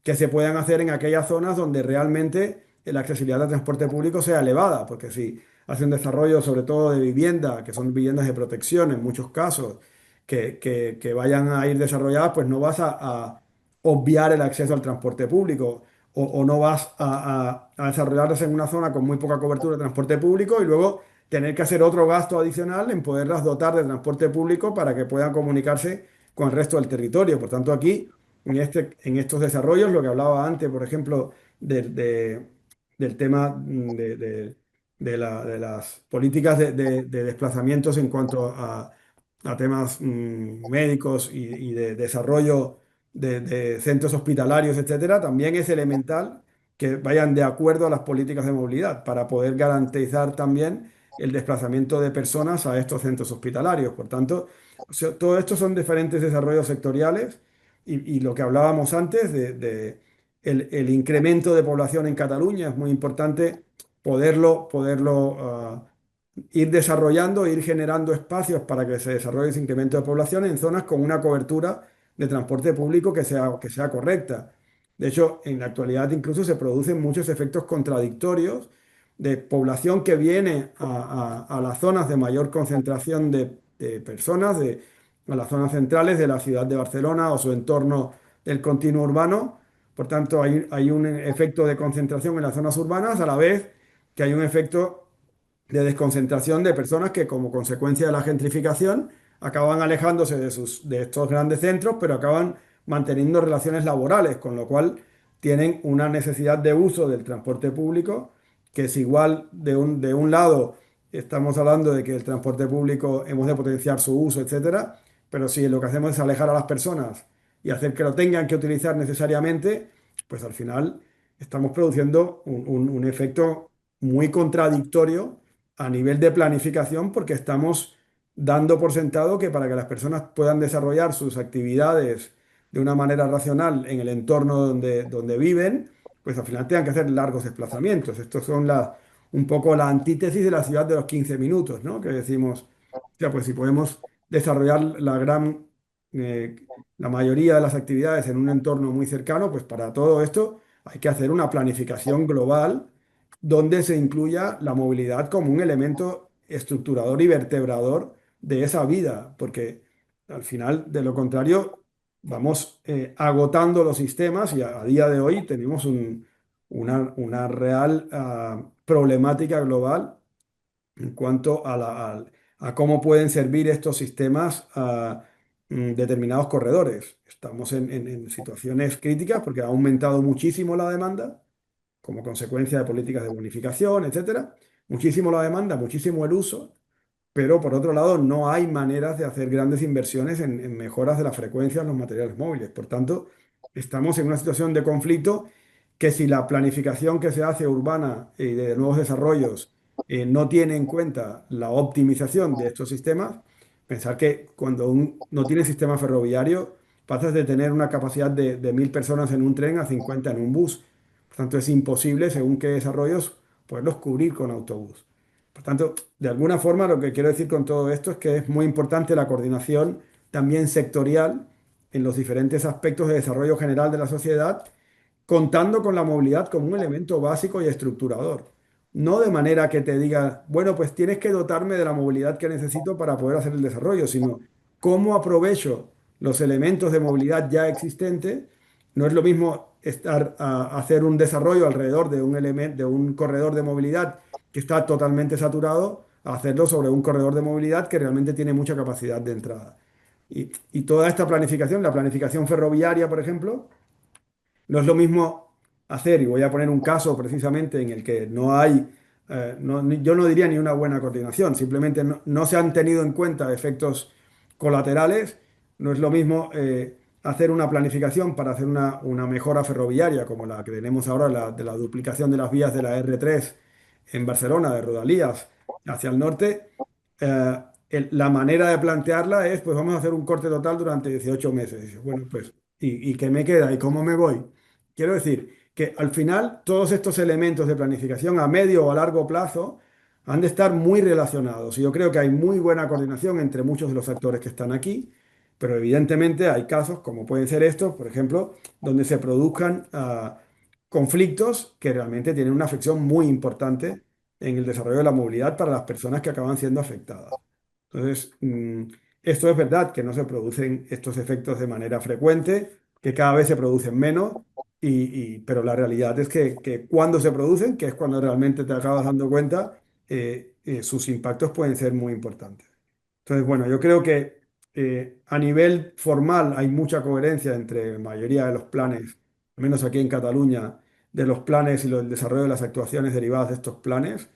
que se puedan hacer en aquellas zonas donde realmente la accesibilidad al transporte público sea elevada, porque si hace un desarrollo sobre todo de vivienda, que son viviendas de protección en muchos casos, que vayan a ir desarrolladas, pues no vas a obviar el acceso al transporte público o no vas a desarrollarlas en una zona con muy poca cobertura de transporte público y luego tener que hacer otro gasto adicional en poderlas dotar de transporte público para que puedan comunicarse con el resto del territorio. Por tanto, aquí, en estos desarrollos, lo que hablaba antes, por ejemplo, del tema de las políticas de desplazamientos en cuanto a temas médicos y de desarrollo de centros hospitalarios, etcétera, también es elemental que vayan de acuerdo a las políticas de movilidad para poder garantizar también el desplazamiento de personas a estos centros hospitalarios. Por tanto, o sea, todo esto son diferentes desarrollos sectoriales y lo que hablábamos antes el incremento de población en Cataluña es muy importante poderlo ir desarrollando, ir generando espacios para que se desarrolle ese incremento de población en zonas con una cobertura de transporte público que sea correcta. De hecho, en la actualidad incluso se producen muchos efectos contradictorios de población que viene a las zonas de mayor concentración de personas, a las zonas centrales de la ciudad de Barcelona o su entorno del continuo urbano. Por tanto, hay un efecto de concentración en las zonas urbanas, a la vez que hay un efecto de desconcentración de personas que, como consecuencia de la gentrificación, acaban alejándose de estos grandes centros, pero acaban manteniendo relaciones laborales, con lo cual tienen una necesidad de uso del transporte público, que es igual de un lado. Estamos hablando de que el transporte público hemos de potenciar su uso, etcétera, pero si lo que hacemos es alejar a las personas y hacer que lo tengan que utilizar necesariamente, pues al final estamos produciendo un efecto muy contradictorio a nivel de planificación, porque estamos dando por sentado que para que las personas puedan desarrollar sus actividades de una manera racional en el entorno donde viven, pues al final tengan que hacer largos desplazamientos. Estos son un poco la antítesis de la ciudad de los 15 minutos, ¿no? Que decimos, o sea, pues si podemos desarrollar eh, la mayoría de las actividades en un entorno muy cercano, pues para todo esto hay que hacer una planificación global donde se incluya la movilidad como un elemento estructurador y vertebrador de esa vida, porque al final, de lo contrario, vamos agotando los sistemas y a día de hoy tenemos una real problemática global en cuanto a cómo pueden servir estos sistemas a determinados corredores. Estamos en situaciones críticas porque ha aumentado muchísimo la demanda como consecuencia de políticas de bonificación, etcétera. Muchísimo la demanda, muchísimo el uso, pero por otro lado no hay maneras de hacer grandes inversiones en mejoras de la frecuencia en los materiales móviles. Por tanto, estamos en una situación de conflicto que, si la planificación que se hace urbana y de nuevos desarrollos no tiene en cuenta la optimización de estos sistemas, Pensar que cuando no tiene sistema ferroviario, pasas de tener una capacidad de 1.000 personas en un tren a 50 en un bus. Por tanto, es imposible, según qué desarrollos, poderlos cubrir con autobús. Por tanto, de alguna forma, lo que quiero decir con todo esto es que es muy importante la coordinación también sectorial en los diferentes aspectos de desarrollo general de la sociedad, contando con la movilidad como un elemento básico y estructurador. No de manera que te diga, bueno, pues tienes que dotarme de la movilidad que necesito para poder hacer el desarrollo, sino cómo aprovecho los elementos de movilidad ya existentes. No es lo mismo hacer un desarrollo alrededor de un elemento, de un corredor de movilidad que está totalmente saturado, a hacerlo sobre un corredor de movilidad que realmente tiene mucha capacidad de entrada. Y toda esta planificación, la planificación ferroviaria, por ejemplo, no es lo mismo hacer, y voy a poner un caso precisamente en el que no hay, yo no diría ni una buena coordinación, simplemente no se han tenido en cuenta efectos colaterales. No es lo mismo hacer una planificación para hacer una mejora ferroviaria como la que tenemos ahora, de la duplicación de las vías de la R3 en Barcelona, de Rodalías hacia el norte. La manera de plantearla es, pues vamos a hacer un corte total durante 18 meses. Y dices, bueno, pues, ¿y qué me queda? ¿Y cómo me voy? Quiero decir que al final todos estos elementos de planificación a medio o a largo plazo han de estar muy relacionados. Y yo creo que hay muy buena coordinación entre muchos de los actores que están aquí, pero evidentemente hay casos, como pueden ser estos, por ejemplo, donde se produzcan conflictos que realmente tienen una afección muy importante en el desarrollo de la movilidad para las personas que acaban siendo afectadas. Entonces, esto es verdad que no se producen estos efectos de manera frecuente, que cada vez se producen menos, pero la realidad es que cuando se producen, que es cuando realmente te acabas dando cuenta, sus impactos pueden ser muy importantes. Entonces, bueno, yo creo que a nivel formal hay mucha coherencia entre la mayoría de los planes, al menos aquí en Cataluña, de los planes y el desarrollo de las actuaciones derivadas de estos planes.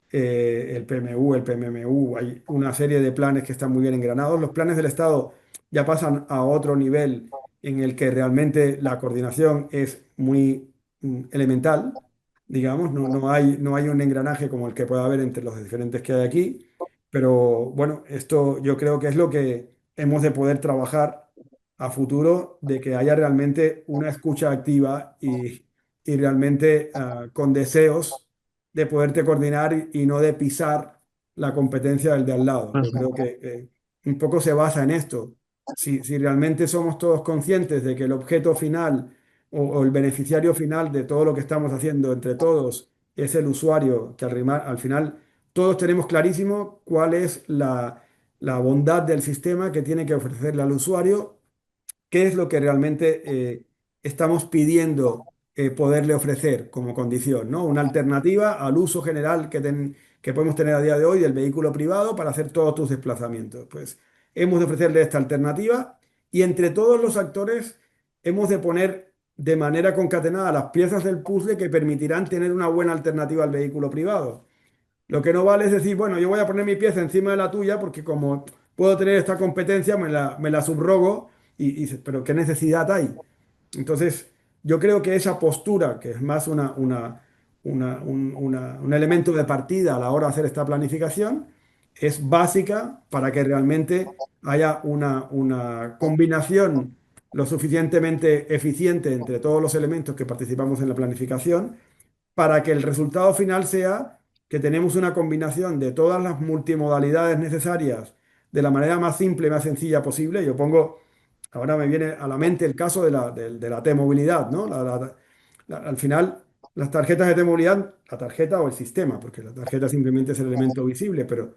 El PMU, el PMMU, hay una serie de planes que están muy bien engranados. Los planes del Estado ya pasan a otro nivel en el que realmente la coordinación es muy elemental, digamos, no hay un engranaje como el que puede haber entre los diferentes que hay aquí. Pero bueno, esto yo creo que es lo que hemos de poder trabajar a futuro, de que haya realmente una escucha activa y realmente con deseos de poderte coordinar y no de pisar la competencia del de al lado. Yo creo que un poco se basa en esto. Si realmente somos todos conscientes de que el objeto final o el beneficiario final de todo lo que estamos haciendo entre todos es el usuario, que al final todos tenemos clarísimo cuál es la bondad del sistema que tiene que ofrecerle al usuario, qué es lo que realmente estamos pidiendo poderle ofrecer como condición, ¿no? Una alternativa al uso general que podemos tener a día de hoy del vehículo privado para hacer todos tus desplazamientos. Pues hemos de ofrecerle esta alternativa y entre todos los actores hemos de poner de manera concatenada las piezas del puzzle que permitirán tener una buena alternativa al vehículo privado. Lo que no vale es decir, bueno, yo voy a poner mi pieza encima de la tuya porque como puedo tener esta competencia, me la subrogo pero ¿qué necesidad hay? Entonces, yo creo que esa postura, que es más un elemento de partida a la hora de hacer esta planificación, es básica para que realmente haya una combinación lo suficientemente eficiente entre todos los elementos que participamos en la planificación para que el resultado final sea que tenemos una combinación de todas las multimodalidades necesarias de la manera más simple y más sencilla posible. Ahora me viene a la mente el caso de la T-movilidad, ¿no? Al final, las tarjetas de T-movilidad, la tarjeta o el sistema, porque la tarjeta simplemente es el elemento visible, pero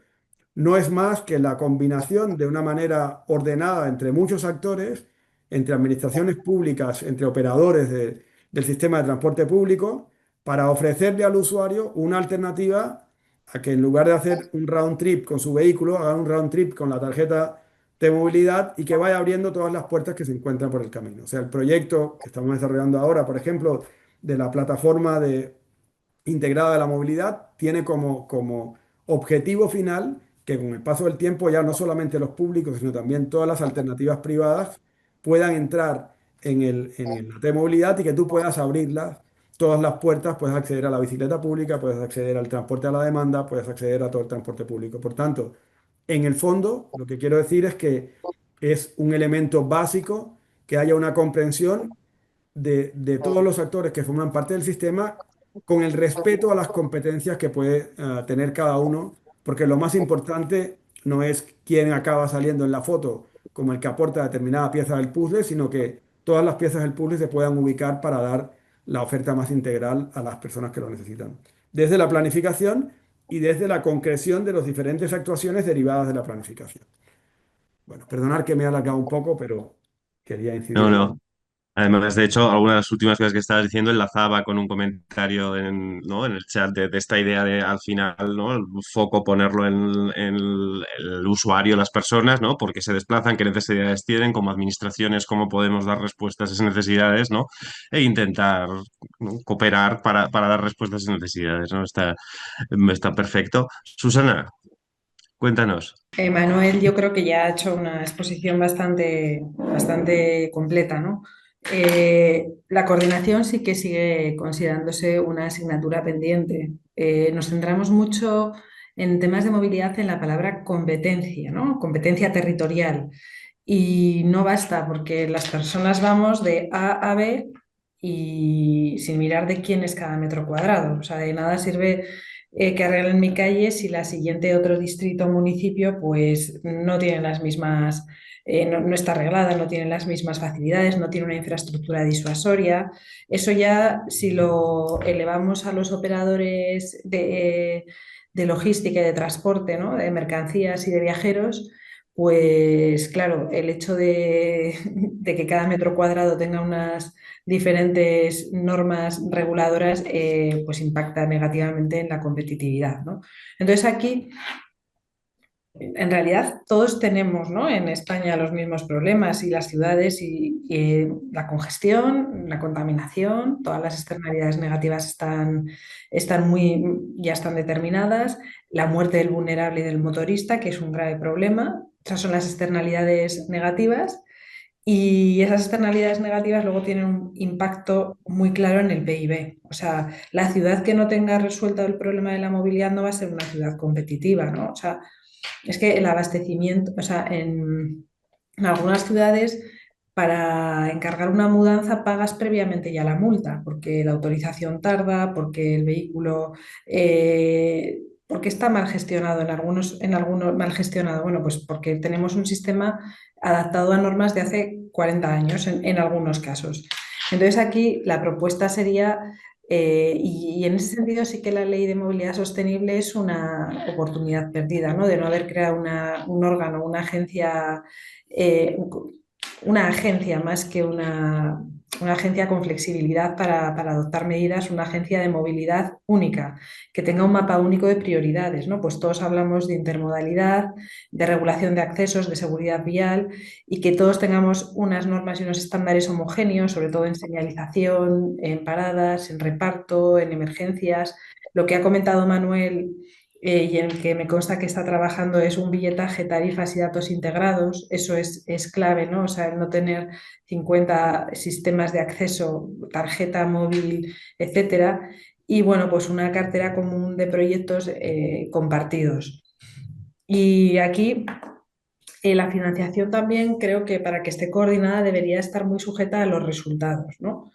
no es más que la combinación de una manera ordenada entre muchos actores, entre administraciones públicas, entre operadores del sistema de transporte público, para ofrecerle al usuario una alternativa a que en lugar de hacer un round trip con su vehículo, haga un round trip con la tarjeta de movilidad y que vaya abriendo todas las puertas que se encuentran por el camino. O sea, el proyecto que estamos desarrollando ahora, por ejemplo, de la plataforma integrada de la movilidad, tiene como objetivo final que con el paso del tiempo ya no solamente los públicos, sino también todas las alternativas privadas puedan entrar la T-movilidad y que tú puedas abrirlas, todas las puertas, puedes acceder a la bicicleta pública, puedes acceder al transporte a la demanda, puedes acceder a todo el transporte público. Por tanto, En el fondo, lo que quiero decir es que es un elemento básico que haya una comprensión de todos los actores que forman parte del sistema con el respeto a las competencias que puede tener cada uno, porque lo más importante no es quién acaba saliendo en la foto como el que aporta determinada pieza del puzzle, sino que todas las piezas del puzzle se puedan ubicar para dar la oferta más integral a las personas que lo necesitan. Desde la planificación y desde la concreción de las diferentes actuaciones derivadas de la planificación. Bueno, perdonar que me he alargado un poco, pero quería incidir No, en no. Además, de hecho, algunas de las últimas cosas que estabas diciendo enlazaba con un comentario ¿no? en el chat de esta idea de al final, ¿no? El foco ponerlo en el usuario, las personas, ¿no? Porque se desplazan, qué necesidades tienen, como administraciones, cómo podemos dar respuestas a esas necesidades, ¿no? E intentar, ¿no? Cooperar para dar respuestas a esas necesidades, ¿no? Está perfecto. Susana, cuéntanos. Manuel, yo creo que ya ha hecho una exposición bastante completa, ¿no? La coordinación sí que sigue considerándose una asignatura pendiente. Nos centramos mucho en temas de movilidad en la palabra competencia, ¿no? Competencia territorial. Y no basta porque las personas vamos de A a B y sin mirar de quién es cada metro cuadrado. O sea, de nada sirve que arreglen mi calle si la siguiente otro distrito o municipio pues no tiene las mismas, no está arreglada, no tiene las mismas facilidades, no tiene una infraestructura disuasoria. Eso ya si lo elevamos a los operadores de logística y de transporte, ¿no? De mercancías y de viajeros, pues claro, el hecho de que cada metro cuadrado tenga unas diferentes normas reguladoras, pues impacta negativamente en la competitividad, ¿no? Entonces aquí, en realidad, todos tenemos, ¿no? En España los mismos problemas y las ciudades y la congestión, la contaminación, todas las externalidades negativas ya están determinadas, la muerte del vulnerable y del motorista, que es un grave problema. Esas son las externalidades negativas. Y esas externalidades negativas luego tienen un impacto muy claro en el PIB. O sea, la ciudad que no tenga resuelto el problema de la movilidad no va a ser una ciudad competitiva, ¿no? O sea, es que el abastecimiento, o sea, en algunas ciudades para encargar una mudanza pagas previamente ya la multa, porque la autorización tarda, porque el vehículo, porque está mal gestionado en algunos mal gestionado. Bueno, pues porque tenemos un sistema adaptado a normas de hace 40 años en algunos casos. Entonces aquí la propuesta sería y en ese sentido sí que la ley de movilidad sostenible es una oportunidad perdida, ¿no? De no haber creado un órgano, una agencia más que una agencia con flexibilidad para adoptar medidas, una agencia de movilidad única, que tenga un mapa único de prioridades, ¿no? Pues todos hablamos de intermodalidad, de regulación de accesos, de seguridad vial y que todos tengamos unas normas y unos estándares homogéneos, sobre todo en señalización, en paradas, en reparto, en emergencias. Lo que ha comentado Manuel y en el que me consta que está trabajando es un billetaje, tarifas y datos integrados. Eso es clave, ¿no? O sea, el no tener 50 sistemas de acceso, tarjeta móvil, etcétera. Y bueno, pues una cartera común de proyectos compartidos. Y aquí la financiación también creo que para que esté coordinada debería estar muy sujeta a los resultados, ¿no?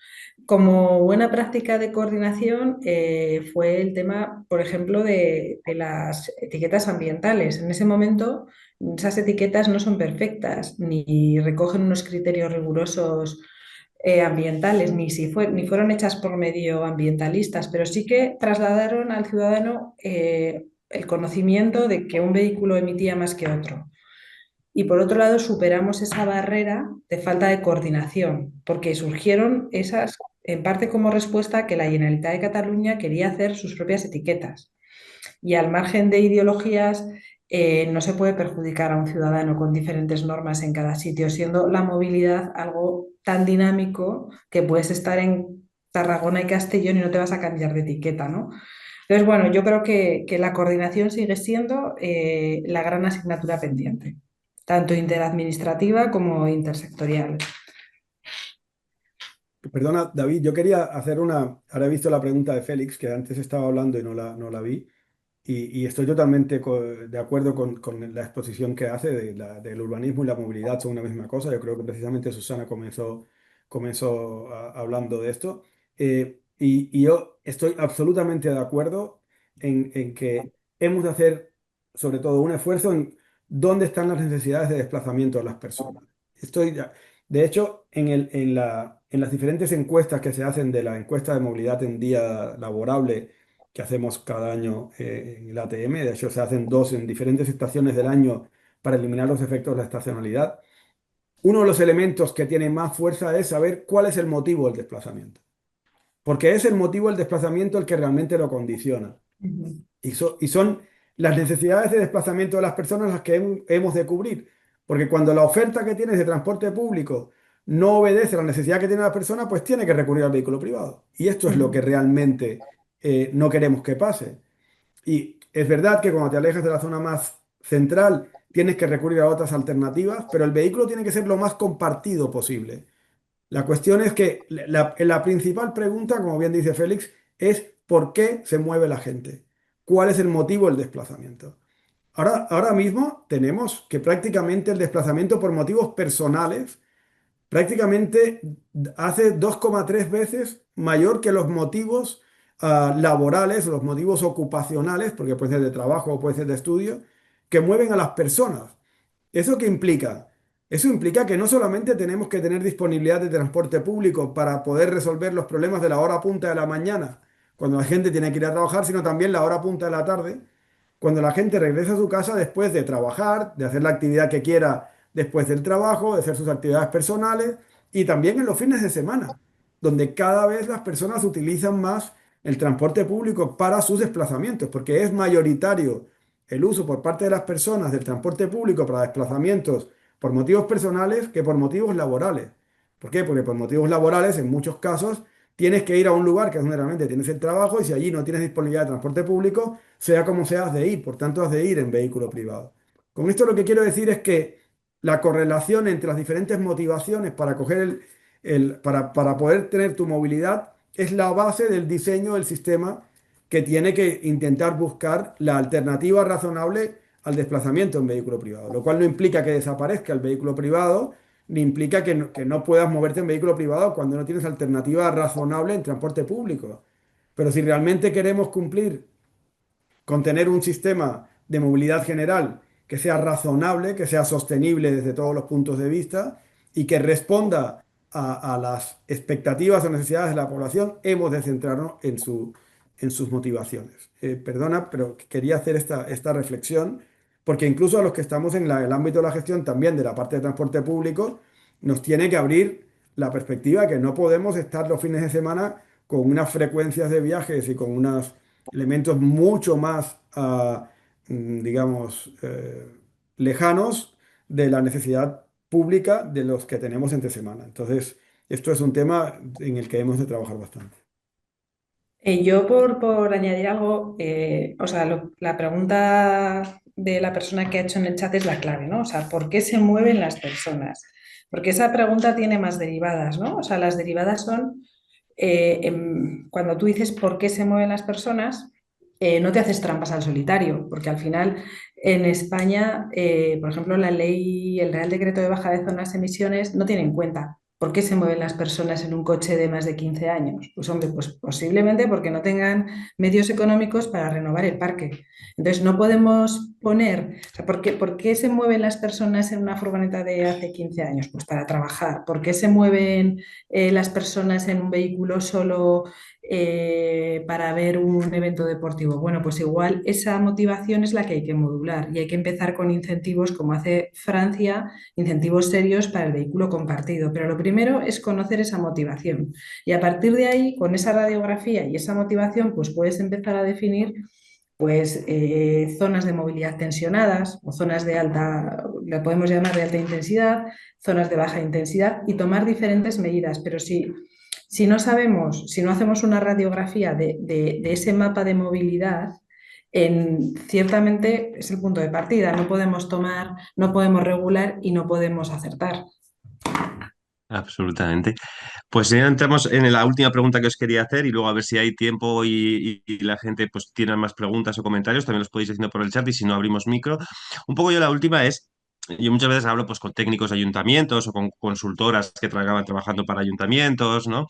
Como buena práctica de coordinación fue el tema, por ejemplo, de las etiquetas ambientales. En ese momento esas etiquetas no son perfectas ni recogen unos criterios rigurosos ambientales, ni fueron hechas por medioambientalistas, pero sí que trasladaron al ciudadano el conocimiento de que un vehículo emitía más que otro. Y por otro lado, superamos esa barrera de falta de coordinación, porque surgieron esas, en parte como respuesta a que la Generalitat de Cataluña quería hacer sus propias etiquetas. Y al margen de ideologías, no se puede perjudicar a un ciudadano con diferentes normas en cada sitio, siendo la movilidad algo tan dinámico que puedes estar en Tarragona y Castellón y no te vas a cambiar de etiqueta, ¿no? Entonces, bueno, yo creo que la coordinación sigue siendo la gran asignatura pendiente, tanto interadministrativa como intersectorial. Perdona, David, yo quería hacer una. Ahora he visto la pregunta de Félix, que antes estaba hablando y no la vi. y estoy totalmente de acuerdo con la exposición que hace del urbanismo y la movilidad son una misma cosa. Yo creo que precisamente Susana comenzó hablando de esto. Y yo estoy absolutamente de acuerdo en que hemos de hacer, sobre todo, un esfuerzo en dónde están las necesidades de desplazamiento de las personas. De hecho, en las diferentes encuestas que se hacen de la encuesta de movilidad en día laborable que hacemos cada año en el ATM, de hecho se hacen dos en diferentes estaciones del año para eliminar los efectos de la estacionalidad. Uno de los elementos que tiene más fuerza es saber cuál es el motivo del desplazamiento, porque es el motivo del desplazamiento el que realmente lo condiciona. Ujú. Y son las necesidades de desplazamiento de las personas las que hemos de cubrir. Porque cuando la oferta que tienes de transporte público no obedece a la necesidad que tiene la persona, pues tiene que recurrir al vehículo privado. Y esto es lo que Ujú. realmente no queremos que pase. Y es verdad que cuando te alejas de la zona más central tienes que recurrir a otras alternativas, pero el vehículo tiene que ser lo más compartido posible. La cuestión es que la principal pregunta, como bien dice Félix, es ¿por qué se mueve la gente? ¿Cuál es el motivo del desplazamiento? Ahora mismo tenemos que prácticamente el desplazamiento por motivos personales prácticamente hace 2,3 veces mayor que los motivos laborales, los motivos ocupacionales, porque puede ser de trabajo o puede ser de estudio, que mueven a las personas. ¿Eso qué implica? Eso implica que no solamente tenemos que tener disponibilidad de transporte público para poder resolver los problemas de la hora punta de la mañana, cuando la gente tiene que ir a trabajar, sino también la hora punta de la tarde, cuando la gente regresa a su casa después de trabajar, de hacer la actividad que quiera después del trabajo, de hacer sus actividades personales y también en los fines de semana, donde cada vez las personas utilizan más el transporte público para sus desplazamientos, porque es mayoritario el uso por parte de las personas del transporte público para desplazamientos por motivos personales que por motivos laborales. ¿Por qué? Porque por motivos laborales, en muchos casos, tienes que ir a un lugar que generalmente tienes el trabajo y si allí no tienes disponibilidad de transporte público, sea como sea, has de ir. Por tanto, has de ir en vehículo privado. Con esto lo que quiero decir es que la correlación entre las diferentes motivaciones para coger para poder tener tu movilidad es la base del diseño del sistema que tiene que intentar buscar la alternativa razonable al desplazamiento en vehículo privado, lo cual no implica que desaparezca el vehículo privado, ni implica que no puedas moverte en vehículo privado cuando no tienes alternativa razonable en transporte público. Pero si realmente queremos cumplir con tener un sistema de movilidad general que sea razonable, que sea sostenible desde todos los puntos de vista y que responda a las expectativas o necesidades de la población, hemos de centrarnos en sus motivaciones. Perdona, pero quería hacer esta reflexión porque incluso a los que estamos en el ámbito de la gestión también de la parte de transporte público, nos tiene que abrir la perspectiva que no podemos estar los fines de semana con unas frecuencias de viajes y con unos elementos mucho más, digamos, lejanos de la necesidad pública de los que tenemos entre semana. Entonces, esto es un tema en el que hemos de trabajar bastante. Yo por añadir algo, o sea, la pregunta de la persona que ha hecho en el chat es la clave, ¿no? O sea, ¿por qué se mueven las personas? Porque esa pregunta tiene más derivadas, ¿no? O sea, las derivadas son, cuando tú dices por qué se mueven las personas, no te haces trampas al solitario, porque al final en España, por ejemplo, la ley, el Real Decreto de Baja de Zonas de Emisiones no tiene en cuenta por qué se mueven las personas en un coche de más de 15 años. Pues hombre, pues posiblemente porque no tengan medios económicos para renovar el parque. Entonces no podemos poner, o sea, por qué se mueven las personas en una furgoneta de hace 15 años? Pues para trabajar. ¿Por qué se mueven las personas en un vehículo solo para ver un evento deportivo? Bueno, pues igual esa motivación es la que hay que modular y hay que empezar con incentivos como hace Francia, incentivos serios para el vehículo compartido. Pero lo primero es conocer esa motivación y a partir de ahí, con esa radiografía y esa motivación, pues puedes empezar a definir pues zonas de movilidad tensionadas o zonas de alta, la podemos llamar de alta intensidad, zonas de baja intensidad y tomar diferentes medidas. Pero si no sabemos, si no hacemos una radiografía de ese mapa de movilidad, ciertamente es el punto de partida. No podemos tomar, no podemos regular y no podemos acertar. Absolutamente. Pues ya entramos en la última pregunta que os quería hacer y luego a ver si hay tiempo y la gente pues tiene más preguntas o comentarios, también los podéis haciendo por el chat y si no abrimos micro. Un poco yo la última es, yo muchas veces hablo pues con técnicos de ayuntamientos o con consultoras que trabajan trabajando para ayuntamientos, ¿no?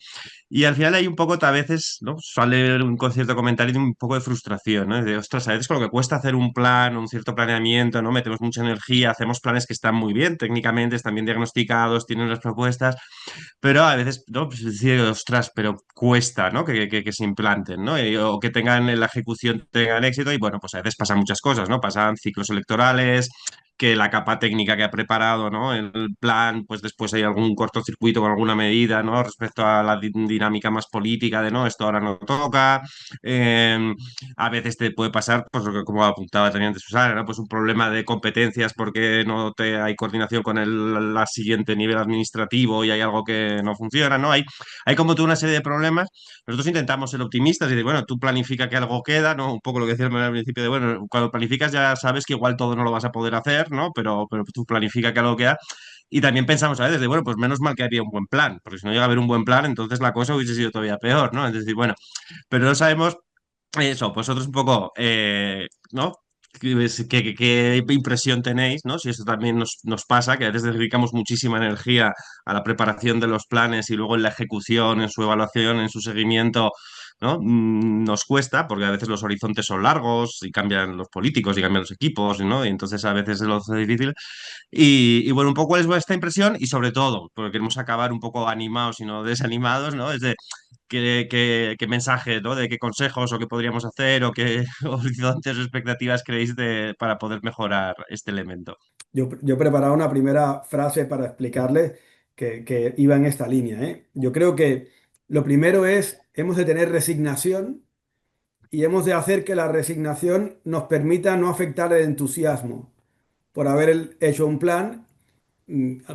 Y al final hay un poco, a veces, ¿no? Sale un cierto comentario de un poco de frustración, ¿no? De, ostras, a veces con lo que cuesta hacer un plan, un cierto planeamiento, ¿no? Metemos mucha energía, hacemos planes que están muy bien, técnicamente están bien diagnosticados, tienen las propuestas, pero a veces, ¿no? Pues decir, ostras, pero cuesta, ¿no? Que se implanten, ¿no? O que tengan en la ejecución, tengan éxito y bueno, pues a veces pasan muchas cosas, ¿no? Pasan ciclos electorales, que la capa técnica que ha preparado, ¿no? El plan, pues después hay algún cortocircuito con alguna medida, ¿no? Respecto a la dinámica más política de, no, esto ahora no toca. Eh, a veces te puede pasar, pues lo que como apuntaba también antes Susana, ¿no? Pues un problema de competencias porque no te hay coordinación con la siguiente nivel administrativo y hay algo que no funciona, ¿no? Hay como toda una serie de problemas. Nosotros intentamos ser optimistas y de, bueno, tú planifica que algo queda, ¿no? Un poco lo que decías al principio de, bueno, cuando planificas ya sabes que igual todo no lo vas a poder hacer, ¿no? Pero tú planifica que algo queda. Y también pensamos a veces de, bueno, pues menos mal que había un buen plan, porque si no llega a haber un buen plan, entonces la cosa hubiese sido todavía peor, ¿no? Es decir, bueno, pero no sabemos eso, vosotros un poco, ¿no? ¿Qué impresión tenéis, ¿no? Si eso también nos pasa, que a veces dedicamos muchísima energía a la preparación de los planes y luego en la ejecución, en su evaluación, en su seguimiento, ¿no? Nos cuesta porque a veces los horizontes son largos y cambian los políticos y cambian los equipos, ¿no? Y entonces a veces es lo difícil. Bueno, un poco cuál es vuestra impresión y sobre todo, porque queremos acabar un poco animados y no desanimados, ¿no? Es de qué mensaje, ¿no? De qué consejos o qué podríamos hacer o qué horizontes o expectativas creéis para poder mejorar este elemento. Yo he preparado una primera frase para explicarles que iba en esta línea, ¿eh? Yo creo que lo primero es, hemos de tener resignación y hemos de hacer que la resignación nos permita no afectar el entusiasmo por haber hecho un plan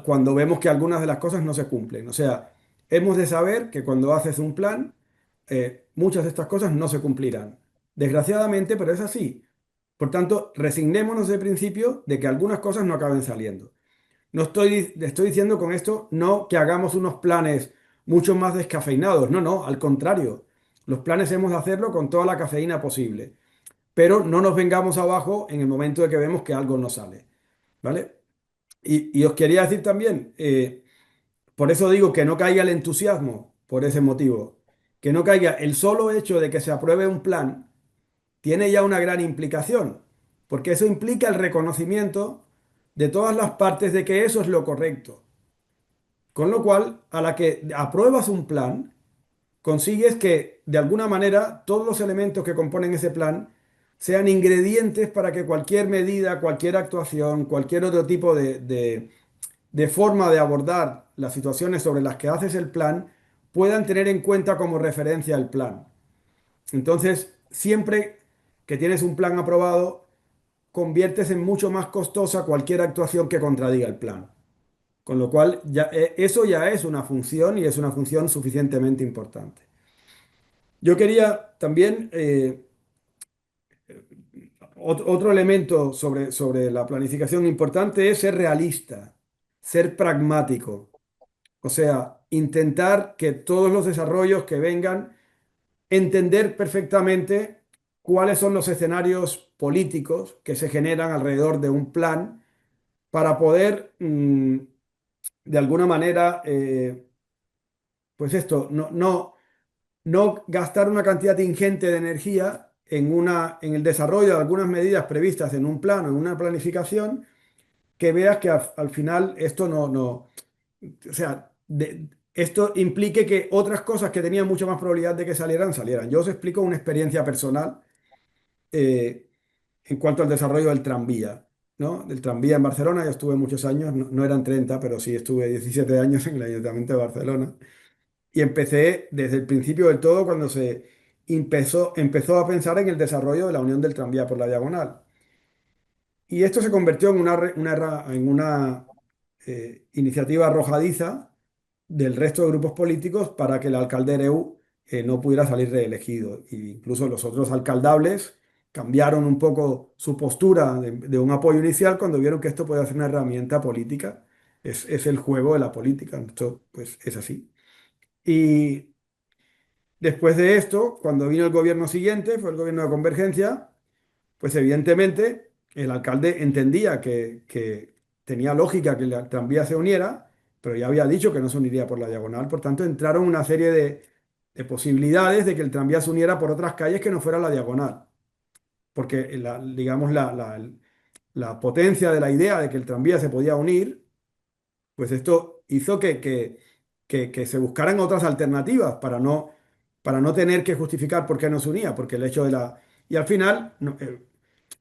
cuando vemos que algunas de las cosas no se cumplen. O sea, hemos de saber que cuando haces un plan, muchas de estas cosas no se cumplirán. Desgraciadamente, pero es así. Por tanto, resignémonos de principio de que algunas cosas no acaben saliendo. No estoy diciendo con esto no que hagamos unos planes mucho más descafeinados. No, no, al contrario. Los planes hemos de hacerlo con toda la cafeína posible. Pero no nos vengamos abajo en el momento de que vemos que algo no sale. ¿Vale? Y os quería decir también, por eso digo que no caiga el entusiasmo, por ese motivo, que no caiga el solo hecho de que se apruebe un plan, tiene ya una gran implicación, porque eso implica el reconocimiento de todas las partes de que eso es lo correcto. Con lo cual, a la que apruebas un plan, consigues que de alguna manera todos los elementos que componen ese plan sean ingredientes para que cualquier medida, cualquier actuación, cualquier otro tipo de forma de abordar las situaciones sobre las que haces el plan puedan tener en cuenta como referencia el plan. Entonces, siempre que tienes un plan aprobado, conviertes en mucho más costosa cualquier actuación que contradiga el plan. Con lo cual, eso ya es una función y es una función suficientemente importante. Yo quería también, otro elemento sobre la planificación importante es ser realista, ser pragmático. O sea, intentar que todos los desarrollos que vengan, entender perfectamente cuáles son los escenarios políticos que se generan alrededor de un plan para poder, de alguna manera, pues esto, no gastar una cantidad ingente de energía en el desarrollo de algunas medidas previstas en un plan o en una planificación, que veas que al final esto o sea, esto implique que otras cosas que tenían mucha más probabilidad de que salieran. Yo os explico una experiencia personal eh, en cuanto al desarrollo del tranvía, ¿no? Del tranvía en Barcelona, yo estuve muchos años, no eran 30 pero sí estuve 17 años en el Ayuntamiento de Barcelona. Y empecé desde el principio del todo cuando se empezó a pensar en el desarrollo de la unión del tranvía por la diagonal. Y esto se convirtió en una iniciativa arrojadiza del resto de grupos políticos para que el alcalde Ereu no pudiera salir reelegido. E incluso los otros alcaldables cambiaron un poco su postura de un apoyo inicial cuando vieron que esto podía ser una herramienta política es el juego de la política. Esto, pues, es así. Y después de esto, cuando vino el gobierno siguiente, fue el gobierno de Convergencia, pues evidentemente el alcalde entendía que tenía lógica que la tranvía se uniera, pero ya había dicho que no se uniría por la diagonal. Por tanto, entraron una serie de posibilidades de que el tranvía se uniera por otras calles que no fuera la diagonal. Porque, digamos, la potencia de la idea de que el tranvía se podía unir, pues esto hizo que se buscaran otras alternativas para no tener que justificar por qué no se unía, porque el hecho de la... Y al final,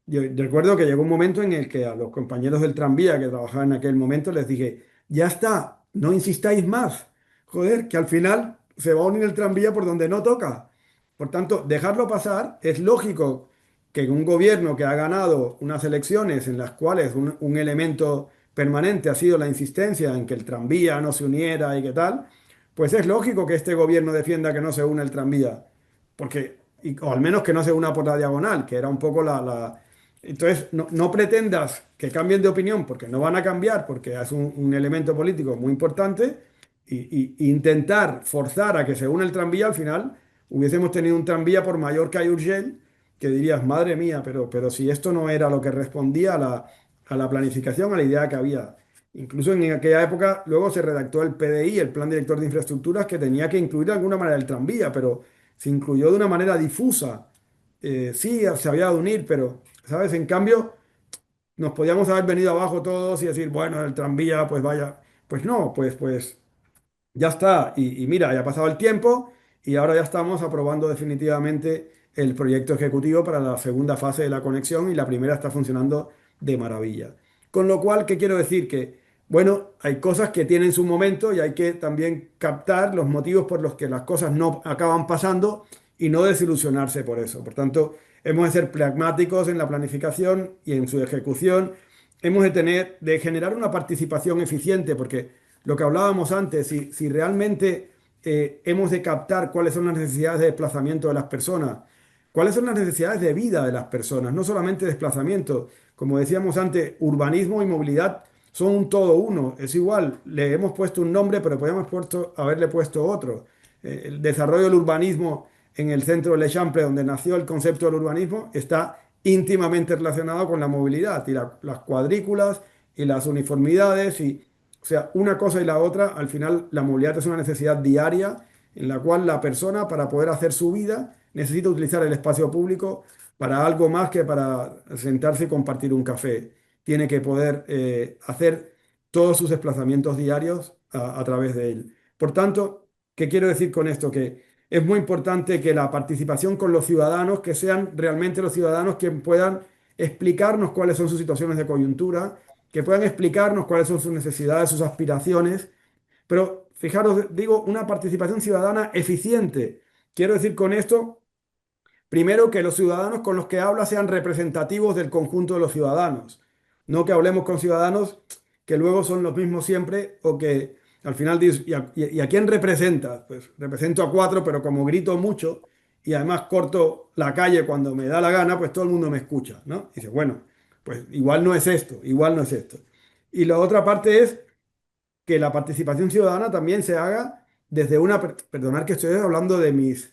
yo recuerdo que llegó un momento en el que a los compañeros del tranvía que trabajaban en aquel momento les dije, ya está, no insistáis más. Joder, que al final se va a unir el tranvía por donde no toca. Por tanto, dejarlo pasar es lógico que un gobierno que ha ganado unas elecciones en las cuales un elemento permanente ha sido la insistencia en que el tranvía no se uniera y qué tal, pues es lógico que este gobierno defienda que no se une el tranvía. Porque, o al menos que no se una por la diagonal, que era un poco entonces, no pretendas que cambien de opinión porque no van a cambiar, porque es un elemento político muy importante, intentar forzar a que se una el tranvía, al final hubiésemos tenido un tranvía por Mallorca y Urgell, que dirías, madre mía, pero si esto no era lo que respondía a la planificación, a la idea que había. Incluso en aquella época, luego se redactó el PDI, el Plan Director de Infraestructuras, que tenía que incluir de alguna manera el tranvía, pero se incluyó de una manera difusa. Sí, se había de unir, pero, ¿sabes? En cambio, nos podíamos haber venido abajo todos y decir, bueno, el tranvía, pues vaya. Pues no, pues ya está. Y mira, ya ha pasado el tiempo y ahora ya estamos aprobando definitivamente el proyecto ejecutivo para la segunda fase de la conexión y la primera está funcionando de maravilla. Con lo cual, ¿qué quiero decir? Que, bueno, hay cosas que tienen su momento y hay que también captar los motivos por los que las cosas no acaban pasando y no desilusionarse por eso. Por tanto, hemos de ser pragmáticos en la planificación y en su ejecución. Hemos de generar una participación eficiente porque lo que hablábamos antes, si realmente hemos de captar cuáles son las necesidades de desplazamiento de las personas, cuáles son las necesidades de vida de las personas, no solamente desplazamiento. Como decíamos antes, urbanismo y movilidad son un todo uno, es igual, le hemos puesto un nombre, pero podríamos haberle puesto otro. El desarrollo del urbanismo en el centro del Eixample, donde nació el concepto del urbanismo, está íntimamente relacionado con la movilidad y las cuadrículas y las uniformidades y o sea, una cosa y la otra, al final la movilidad es una necesidad diaria en la cual la persona para poder hacer su vida necesita utilizar el espacio público para algo más que para sentarse y compartir un café. Tiene que poder hacer todos sus desplazamientos diarios a través de él. Por tanto, ¿qué quiero decir con esto? Que es muy importante que la participación con los ciudadanos, que sean realmente los ciudadanos quienes puedan explicarnos cuáles son sus situaciones de coyuntura, que puedan explicarnos cuáles son sus necesidades, sus aspiraciones, pero fijaros, digo, una participación ciudadana eficiente. Quiero decir con esto, primero, que los ciudadanos con los que habla sean representativos del conjunto de los ciudadanos, no que hablemos con ciudadanos que luego son los mismos siempre o que al final dices, ¿y a quién representas? Pues represento a cuatro, pero como grito mucho y además corto la calle cuando me da la gana, pues todo el mundo me escucha, ¿no? Y dices, bueno, pues igual no es esto, igual no es esto. Y la otra parte es que la participación ciudadana también se haga desde Perdonad que estoy hablando de mis...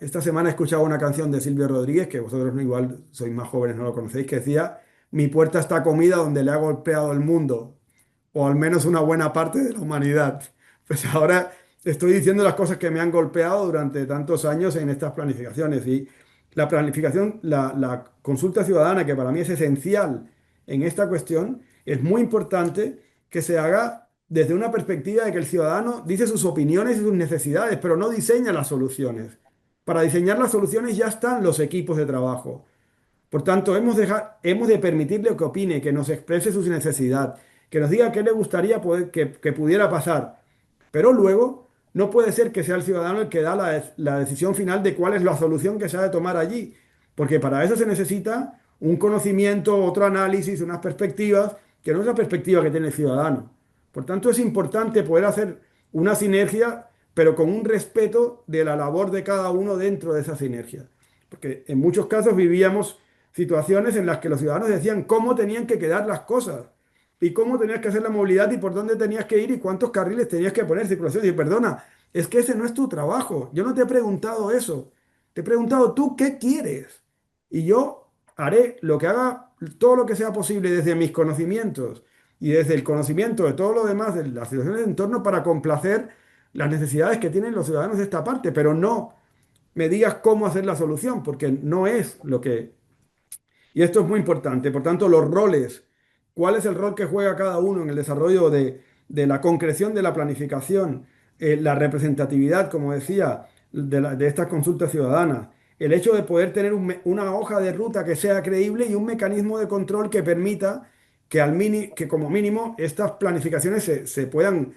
Esta semana he escuchado una canción de Silvio Rodríguez, que vosotros igual sois más jóvenes, no lo conocéis, que decía, mi puerta está comida donde le ha golpeado el mundo, o al menos una buena parte de la humanidad. Pues ahora estoy diciendo las cosas que me han golpeado durante tantos años en estas planificaciones. Y la planificación, la consulta ciudadana, que para mí es esencial en esta cuestión, es muy importante que se haga desde una perspectiva de que el ciudadano dice sus opiniones y sus necesidades, pero no diseña las soluciones. Para diseñar las soluciones ya están los equipos de trabajo. Por tanto, hemos de permitirle que opine, que nos exprese su necesidad, que nos diga qué le gustaría que pudiera pasar. Pero luego no puede ser que sea el ciudadano el que da la decisión final de cuál es la solución que se ha de tomar allí, porque para eso se necesita un conocimiento, otro análisis, unas perspectivas, que no es la perspectiva que tiene el ciudadano. Por tanto, es importante poder hacer una sinergia, pero con un respeto de la labor de cada uno dentro de esa sinergia. Porque en muchos casos vivíamos situaciones en las que los ciudadanos decían cómo tenían que quedar las cosas. y cómo tenías que hacer la movilidad y por dónde tenías que ir y cuántos carriles tenías que poner en circulación. Y perdona, es que ese no es tu trabajo. Yo no te he preguntado eso. Te he preguntado tú qué quieres. Y yo haré lo que haga, todo lo que sea posible desde mis conocimientos y desde el conocimiento de todo lo demás de las situaciones de entorno para complacer las necesidades que tienen los ciudadanos de esta parte, pero no me digas cómo hacer la solución, porque no es lo que y esto es muy importante. Por tanto, los roles, cuál es el rol que juega cada uno en el desarrollo de la concreción de la planificación, la representatividad, como decía, de estas consultas ciudadanas, el hecho de poder tener una hoja de ruta que sea creíble y un mecanismo de control que permita que como mínimo estas planificaciones se puedan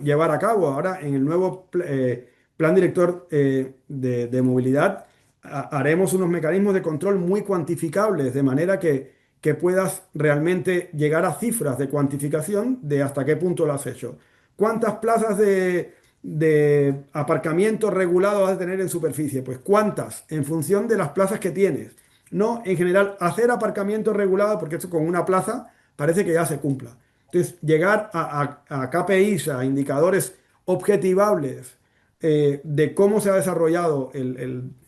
llevar a cabo. Ahora, en el nuevo plan director de movilidad, haremos unos mecanismos de control muy cuantificables, de manera que puedas realmente llegar a cifras de cuantificación de hasta qué punto lo has hecho. ¿Cuántas plazas de aparcamiento regulado vas a tener en superficie? Pues cuántas, en función de las plazas que tienes. No, en general, hacer aparcamiento regulado, porque eso con una plaza parece que ya se cumpla. Entonces, llegar a KPIs, a indicadores objetivables de cómo se ha desarrollado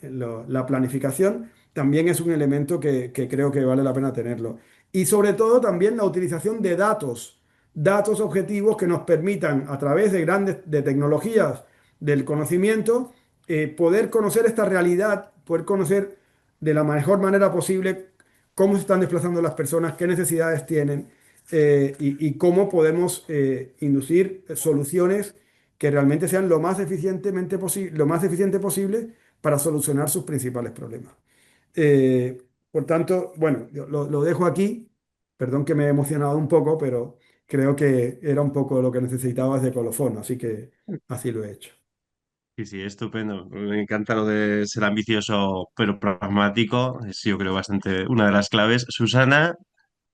la planificación, también es un elemento que creo que vale la pena tenerlo. Y sobre todo también la utilización de datos objetivos que nos permitan, a través de tecnologías del conocimiento, poder conocer esta realidad, poder conocer de la mejor manera posible cómo se están desplazando las personas, qué necesidades tienen y cómo podemos inducir soluciones que realmente sean lo más eficiente posible para solucionar sus principales problemas. Por tanto, bueno, yo lo dejo aquí. Perdón que me he emocionado un poco, pero creo que era un poco lo que necesitabas de colofón, así que así lo he hecho. Sí, sí, estupendo. Me encanta lo de ser ambicioso pero pragmático. Es, yo creo, bastante una de las claves. Susana,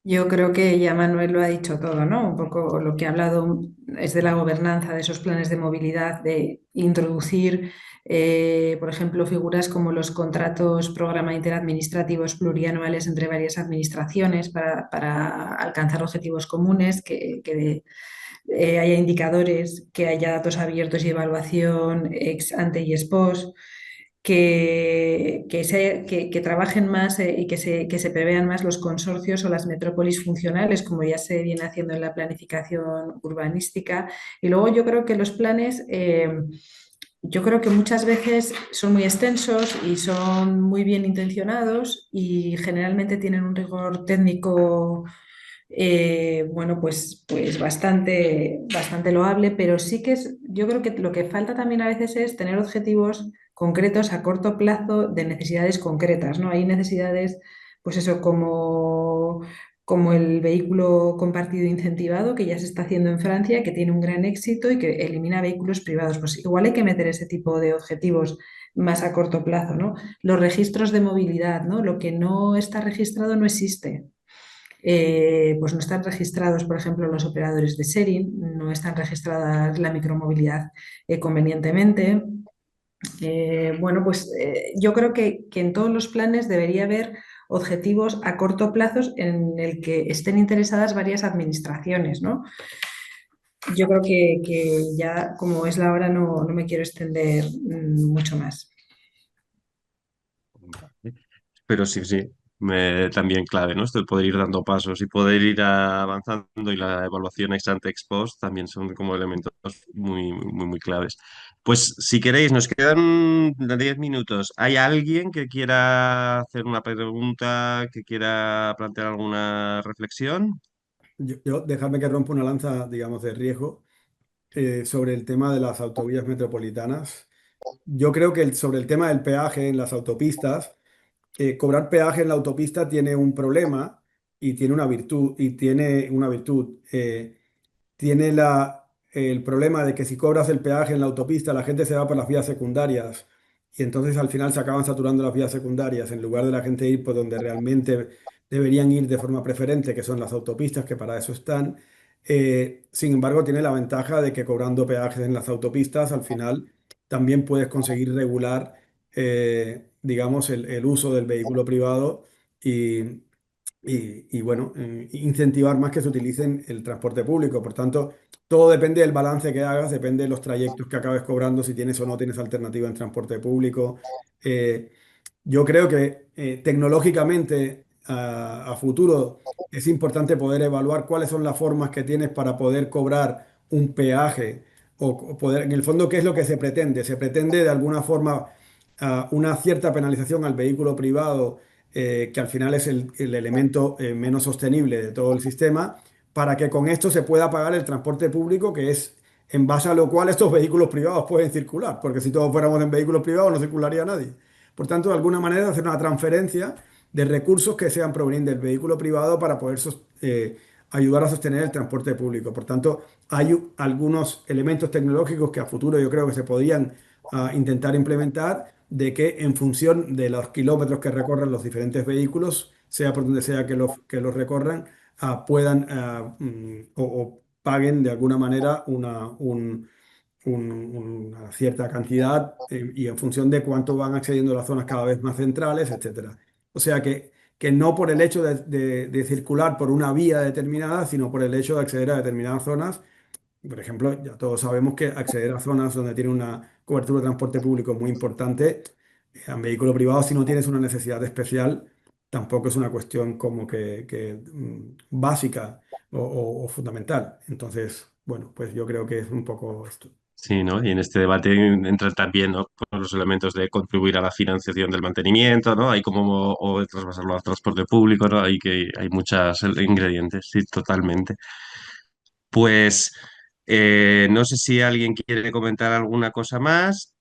Yo creo que ya Manuel lo ha dicho todo, ¿no? Un poco lo que ha hablado es de la gobernanza, de esos planes de movilidad, de introducir, por ejemplo, figuras como los contratos programa interadministrativos plurianuales entre varias administraciones para alcanzar objetivos comunes, que haya indicadores, que haya datos abiertos y evaluación ex ante y ex post, que trabajen más y que se prevean más los consorcios o las metrópolis funcionales, como ya se viene haciendo en la planificación urbanística. Y luego yo creo que los planes, yo creo que muchas veces son muy extensos y son muy bien intencionados y generalmente tienen un rigor técnico bueno, pues bastante loable, pero sí que yo creo que lo que falta también a veces es tener objetivos concretos a corto plazo de necesidades concretas, ¿no? Hay necesidades, pues eso, como el vehículo compartido incentivado, que ya se está haciendo en Francia, que tiene un gran éxito y que elimina vehículos privados. Pues igual hay que meter ese tipo de objetivos más a corto plazo, ¿no? Los registros de movilidad, ¿no? Lo que no está registrado no existe. Pues no están registrados, por ejemplo, los operadores de sharing, no están registradas la micromovilidad convenientemente. Bueno, pues yo creo que en todos los planes debería haber objetivos a corto plazo en el que estén interesadas varias administraciones, ¿no? Yo creo que ya, como es la hora, no me quiero extender mucho más. pero sí, sí, también clave, ¿no? Esto de poder ir dando pasos y poder ir avanzando y la evaluación ex ante ex post también son como elementos muy, muy, muy claves. Pues si queréis, nos quedan 10 minutos. ¿Hay alguien que quiera hacer una pregunta, que quiera plantear alguna reflexión? Déjame que rompa una lanza, digamos, de riesgo sobre el tema de las autovías metropolitanas. Yo creo que sobre el tema del peaje en las autopistas, cobrar peaje en la autopista tiene un problema y tiene una virtud. Tiene el problema de que si cobras el peaje en la autopista, la gente se va por las vías secundarias y entonces al final se acaban saturando las vías secundarias en lugar de la gente ir por donde realmente deberían ir de forma preferente, que son las autopistas, que para eso están. Sin embargo, tiene la ventaja de que cobrando peajes en las autopistas, al final también puedes conseguir regular, digamos, el uso del vehículo privado y bueno, incentivar más que se utilicen el transporte público. Por tanto, todo depende del balance que hagas, depende de los trayectos que acabes cobrando, si tienes o no tienes alternativa en transporte público. Eh, yo creo que tecnológicamente a futuro es importante poder evaluar cuáles son las formas que tienes para poder cobrar un peaje o poder, en el fondo, ¿qué es lo que se pretende? Se pretende de alguna forma una cierta penalización al vehículo privado, que al final es el elemento menos sostenible de todo el sistema, para que con esto se pueda pagar el transporte público, que es en base a lo cual estos vehículos privados pueden circular, porque si todos fuéramos en vehículos privados no circularía nadie. Por tanto, de alguna manera hacer una transferencia de recursos que sean provenientes del vehículo privado para poder ayudar a sostener el transporte público. Por tanto, hay algunos elementos tecnológicos que a futuro yo creo que se podían intentar implementar, de que en función de los kilómetros que recorran los diferentes vehículos, sea por donde sea que los recorran, puedan o paguen de alguna manera una cierta cantidad, y en función de cuánto van accediendo a las zonas cada vez más centrales, etcétera. O sea que no por el hecho de circular por una vía determinada, sino por el hecho de acceder a determinadas zonas. Por ejemplo, ya todos sabemos que acceder a zonas donde tiene una cobertura de transporte público muy importante, en vehículo privado, si no tienes una necesidad especial, tampoco es una cuestión como que básica o fundamental. Entonces, bueno, pues yo creo que es un poco esto. Sí, ¿no? Y en este debate entran también, ¿no? Pues los elementos de contribuir a la financiación del mantenimiento, ¿no? Hay como o traspasarlo al transporte público, ¿no? Hay muchos ingredientes, sí, totalmente. Pues no sé si alguien quiere comentar alguna cosa más.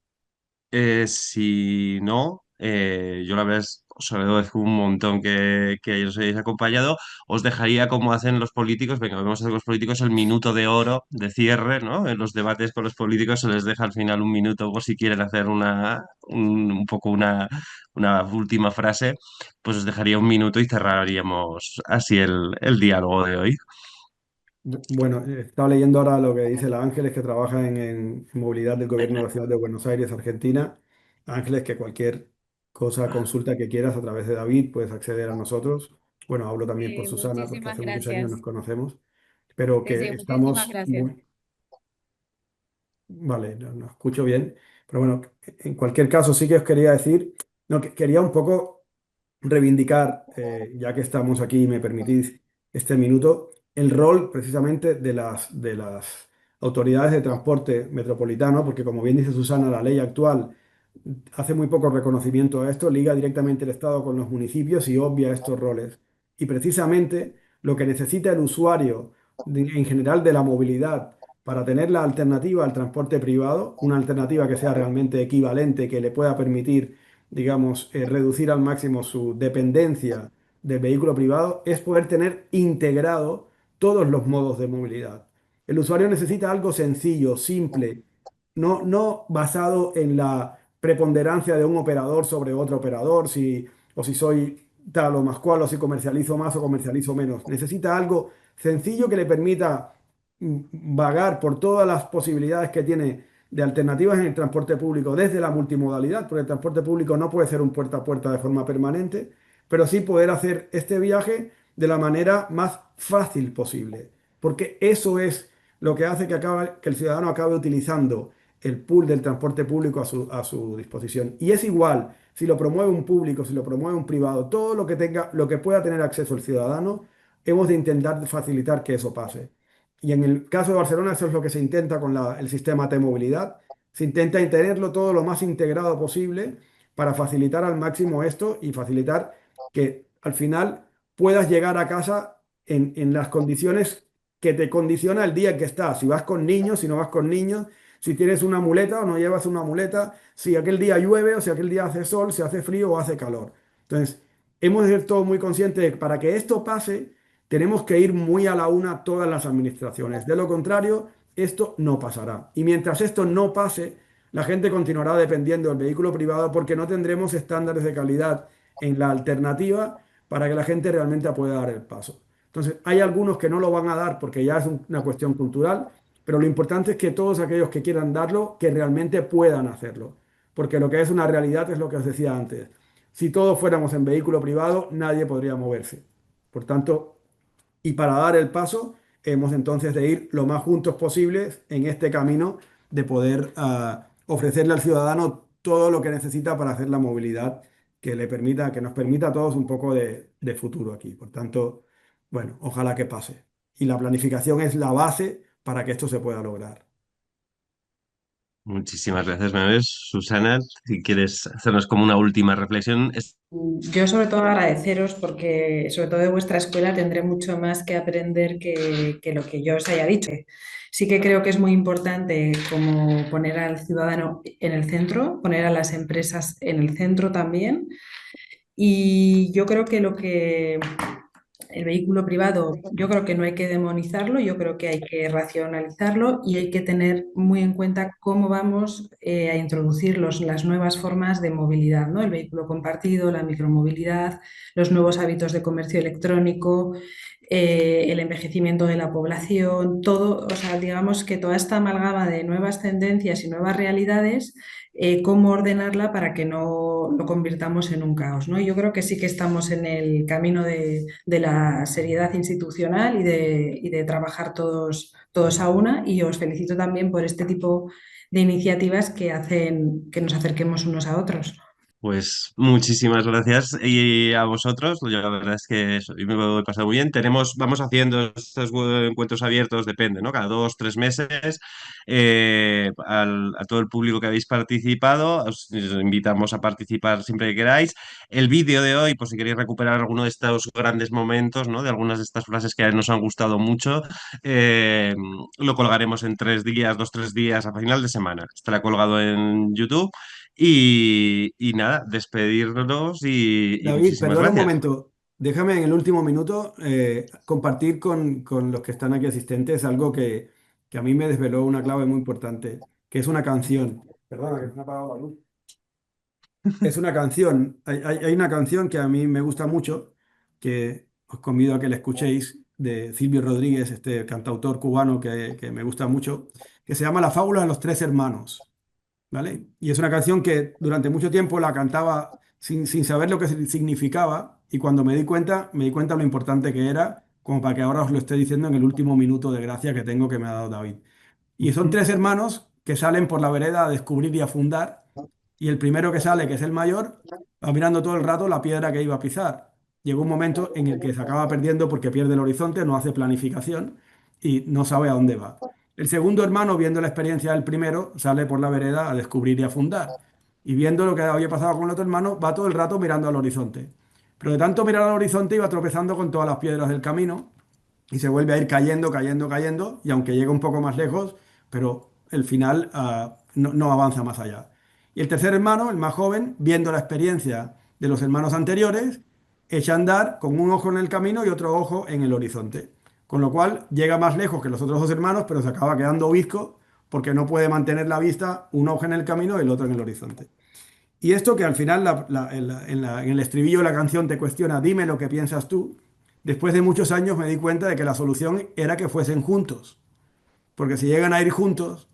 Si no, yo la verdad os agradezco un montón que os hayáis acompañado. Os dejaría como hacen los políticos, venga, vamos a hacer los políticos el minuto de oro de cierre, ¿no? En los debates con los políticos se les deja al final un minuto por si quieren hacer un poco una última frase, pues os dejaría un minuto y cerraríamos así el diálogo de hoy. Bueno, estaba leyendo ahora lo que dice la Ángeles, que trabaja en movilidad del gobierno de la ciudad de Buenos Aires, Argentina. Ángeles, que cualquier cosa, consulta que quieras a través de David, puedes acceder a nosotros. Bueno, hablo también por Susana, porque Muchísimas hace muchos años nos gracias. conocemos, pero Sí, que sí, muchísimas estamos gracias. muy... Vale, no escucho bien, pero bueno, en cualquier caso sí que os quería decir, no, que quería un poco reivindicar, ya que estamos aquí y me permitís este minuto, el rol precisamente de las autoridades de transporte metropolitano, porque como bien dice Susana, la ley actual hace muy poco reconocimiento a esto, liga directamente el Estado con los municipios y obvia estos roles. Y precisamente lo que necesita el usuario en general de la movilidad para tener la alternativa al transporte privado, una alternativa que sea realmente equivalente, que le pueda permitir, digamos, reducir al máximo su dependencia del vehículo privado, es poder tener integrado todos los modos de movilidad. El usuario necesita algo sencillo, simple, no basado en la preponderancia de un operador sobre otro operador, o si soy tal o más cual, o si comercializo más o comercializo menos. Necesita algo sencillo que le permita vagar por todas las posibilidades que tiene de alternativas en el transporte público desde la multimodalidad, porque el transporte público no puede ser un puerta a puerta de forma permanente, pero sí poder hacer este viaje de la manera más fácil posible, porque eso es lo que hace que el ciudadano acabe utilizando el pool del transporte público a su disposición. Y es igual si lo promueve un público, si lo promueve un privado, todo lo que tenga, lo que pueda tener acceso el ciudadano, hemos de intentar facilitar que eso pase. Y en el caso de Barcelona, eso es lo que se intenta con el sistema T-Movilidad. Se intenta tenerlo todo lo más integrado posible para facilitar al máximo esto y facilitar que al final puedas llegar a casa en las condiciones que te condiciona el día en que estás. Si vas con niños, si no vas con niños, si tienes una muleta o no llevas una muleta, si aquel día llueve o si aquel día hace sol, si hace frío o hace calor. Entonces, hemos de ser todos muy conscientes de que para que esto pase, tenemos que ir muy a la una todas las administraciones. De lo contrario, esto no pasará. Y mientras esto no pase, la gente continuará dependiendo del vehículo privado, porque no tendremos estándares de calidad en la alternativa para que la gente realmente pueda dar el paso. Entonces, hay algunos que no lo van a dar porque ya es una cuestión cultural, pero lo importante es que todos aquellos que quieran darlo, que realmente puedan hacerlo. Porque lo que es una realidad es lo que os decía antes. Si todos fuéramos en vehículo privado, nadie podría moverse. Por tanto, y para dar el paso, hemos entonces de ir lo más juntos posibles en este camino de poder ofrecerle al ciudadano todo lo que necesita para hacer la movilidad que le permita, que nos permita a todos un poco de futuro aquí. Por tanto, bueno, ojalá que pase. Y la planificación es la base para que esto se pueda lograr. Muchísimas gracias, Manuel. Susana, si quieres hacernos como una última reflexión. Yo sobre todo agradeceros porque sobre todo de vuestra escuela tendré mucho más que aprender que lo que yo os haya dicho. Sí que creo que es muy importante como poner al ciudadano en el centro, poner a las empresas en el centro también. Y yo creo que lo que el vehículo privado, yo creo que no hay que demonizarlo, yo creo que hay que racionalizarlo y hay que tener muy en cuenta cómo vamos a introducir las nuevas formas de movilidad, ¿no? El vehículo compartido, la micromovilidad, los nuevos hábitos de comercio electrónico, el envejecimiento de la población, todo, o sea, digamos que toda esta amalgama de nuevas tendencias y nuevas realidades, cómo ordenarla para que no lo convirtamos en un caos, ¿no? Yo creo que sí que estamos en el camino de la seriedad institucional y de trabajar todos a una y os felicito también por este tipo de iniciativas que hacen que nos acerquemos unos a otros. Pues muchísimas gracias y a vosotros. Yo la verdad es que yo me lo he pasado muy bien. Vamos haciendo estos encuentros abiertos, depende, ¿no? Cada 2, 3 meses. A todo el público que habéis participado, os invitamos a participar siempre que queráis. El vídeo de hoy, por si queréis recuperar alguno de estos grandes momentos, ¿no? De algunas de estas frases que nos han gustado mucho, eh, lo colgaremos en 3 días, 2, 3 días, a final de semana. Estará colgado en YouTube. Y nada, despedirnos y David, muchísimas perdona un gracias. momento. Déjame en el último minuto compartir con los que están aquí asistentes algo que a mí me desveló una clave muy importante, que es una canción. Perdona, que se me ha apagado la luz. Es una canción. Hay una canción que a mí me gusta mucho, que os convido a que la escuchéis, de Silvio Rodríguez, este cantautor cubano que me gusta mucho, que se llama La fábula de los tres hermanos. ¿Vale? Y es una canción que durante mucho tiempo la cantaba sin saber lo que significaba y cuando me di cuenta lo importante que era, como para que ahora os lo esté diciendo en el último minuto de gracia que tengo que me ha dado David. Y son tres hermanos que salen por la vereda a descubrir y a fundar y el primero que sale, que es el mayor, va mirando todo el rato la piedra que iba a pisar. Llegó un momento en el que se acaba perdiendo porque pierde el horizonte, no hace planificación y no sabe a dónde va. El segundo hermano, viendo la experiencia del primero, sale por la vereda a descubrir y a fundar. Y viendo lo que había pasado con el otro hermano, va todo el rato mirando al horizonte. Pero de tanto mirar al horizonte iba tropezando con todas las piedras del camino y se vuelve a ir cayendo, cayendo, cayendo, y aunque llega un poco más lejos, pero el final no avanza más allá. Y el tercer hermano, el más joven, viendo la experiencia de los hermanos anteriores, echa a andar con un ojo en el camino y otro ojo en el horizonte. Con lo cual llega más lejos que los otros dos hermanos, pero se acaba quedando visco porque no puede mantener la vista, un ojo en el camino y el otro en el horizonte. Y esto que al final en el estribillo de la canción te cuestiona, dime lo que piensas tú, después de muchos años me di cuenta de que la solución era que fuesen juntos, porque si llegan a ir juntos,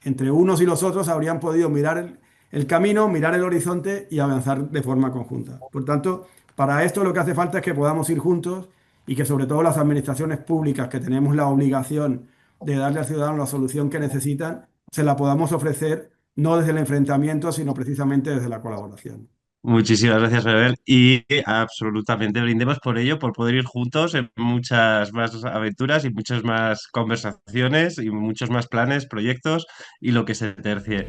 entre unos y los otros habrían podido mirar el camino, mirar el horizonte y avanzar de forma conjunta. Por tanto, para esto lo que hace falta es que podamos ir juntos y que sobre todo las administraciones públicas que tenemos la obligación de darle al ciudadano la solución que necesitan, se la podamos ofrecer no desde el enfrentamiento, sino precisamente desde la colaboración. Muchísimas gracias, Rebel. Y absolutamente brindemos por ello, por poder ir juntos en muchas más aventuras y muchas más conversaciones y muchos más planes, proyectos y lo que se tercie.